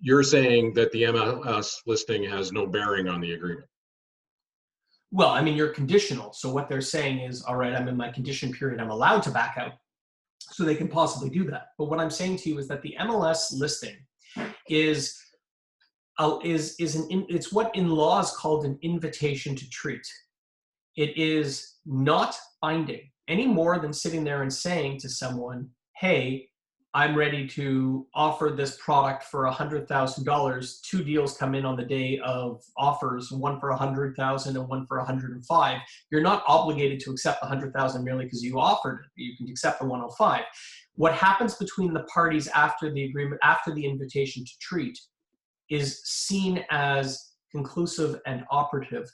You're saying that the MLS listing has no bearing on the agreement. Well, I mean, you're conditional. So what they're saying is, all right, I'm in my condition period, I'm allowed to back out. So they can possibly do that. But what I'm saying to you is that the MLS listing is it's what in law is called an invitation to treat. It is not binding any more than sitting there and saying to someone, hey, I'm ready to offer this product for $100,000. 2 deals come in on the day of offers, one for 100,000 and one for 105. You're not obligated to accept the 100,000 merely because you offered it. You can accept the 105. What happens between the parties after the agreement, after the invitation to treat, is seen as conclusive and operative.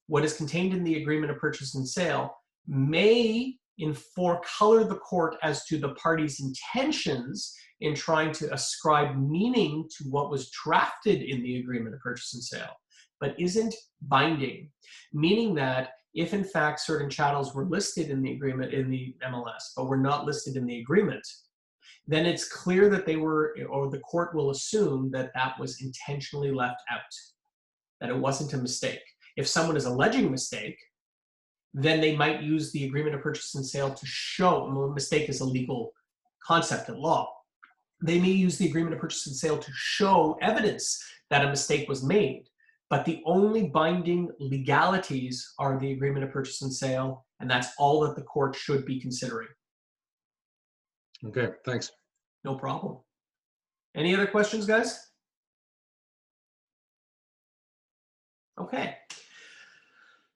What is contained in the agreement of purchase and sale may color the court as to the party's intentions in trying to ascribe meaning to what was drafted in the agreement of purchase and sale, but isn't binding, meaning that if in fact certain chattels were listed in the agreement in the MLS, but were not listed in the agreement, then it's clear that they were, or the court will assume that that was intentionally left out, that it wasn't a mistake. If someone is alleging a mistake, then they might use the agreement of purchase and sale to show, a mistake is a legal concept in law. They may use the agreement of purchase and sale to show evidence that a mistake was made, but the only binding legalities are the agreement of purchase and sale, and that's all that the court should be considering. Okay, thanks. No problem. Any other questions, guys? Okay.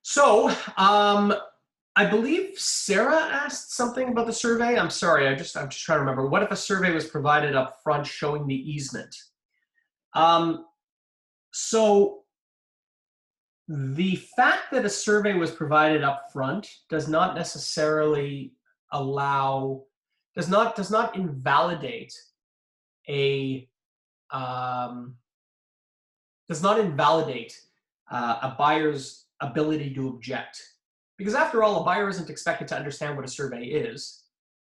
So, I believe Sarah asked something about the survey. I'm sorry, I'm just trying to remember. What if a survey was provided up front showing the easement? So, the fact that a survey was provided up front does not necessarily allow, does not invalidate a buyer's ability to object. Because after all, a buyer isn't expected to understand what a survey is,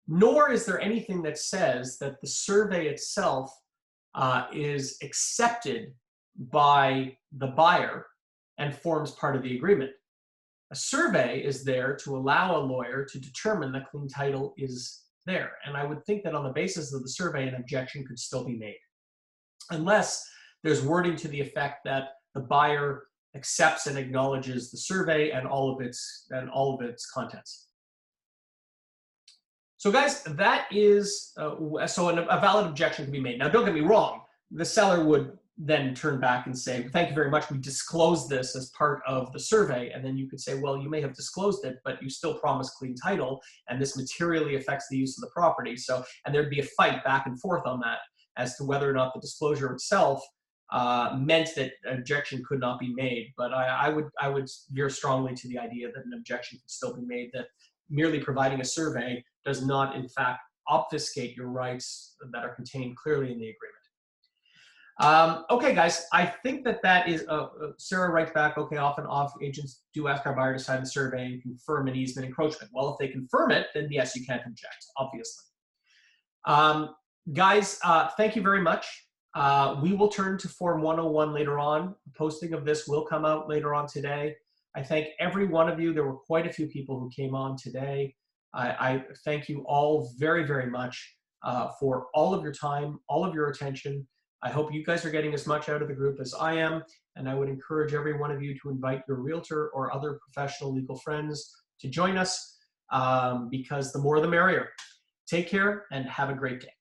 nor is there anything that says that the survey itself is accepted by the buyer and forms part of the agreement. A survey is there to allow a lawyer to determine that clean title is there. And I would think that on the basis of the survey, an objection could still be made, unless there's wording to the effect that the buyer accepts and acknowledges the survey and all of its contents. So guys, that is so a valid objection can be made. Now, don't get me wrong. The seller would then turn back and say, "Thank you very much. We disclosed this as part of the survey." And then you could say, "Well, you may have disclosed it, but you still promised clean title, and this materially affects the use of the property." So, and there'd be a fight back and forth on that as to whether or not the disclosure itself meant that an objection could not be made. But I would veer strongly to the idea that an objection could still be made, that merely providing a survey does not in fact obfuscate your rights that are contained clearly in the agreement. Okay guys, I think that is, Sarah writes back, okay, often agents do ask our buyer to sign the survey and confirm an easement encroachment. Well, if they confirm it, then yes, you can't object, obviously. Guys, thank you very much. We will turn to Form 101 later on. The posting of this will come out later on today. I thank every one of you. There were quite a few people who came on today. I thank you all very, very much for all of your time, all of your attention. I hope you guys are getting as much out of the group as I am, and I would encourage every one of you to invite your realtor or other professional legal friends to join us, because the more the merrier. Take care and have a great day.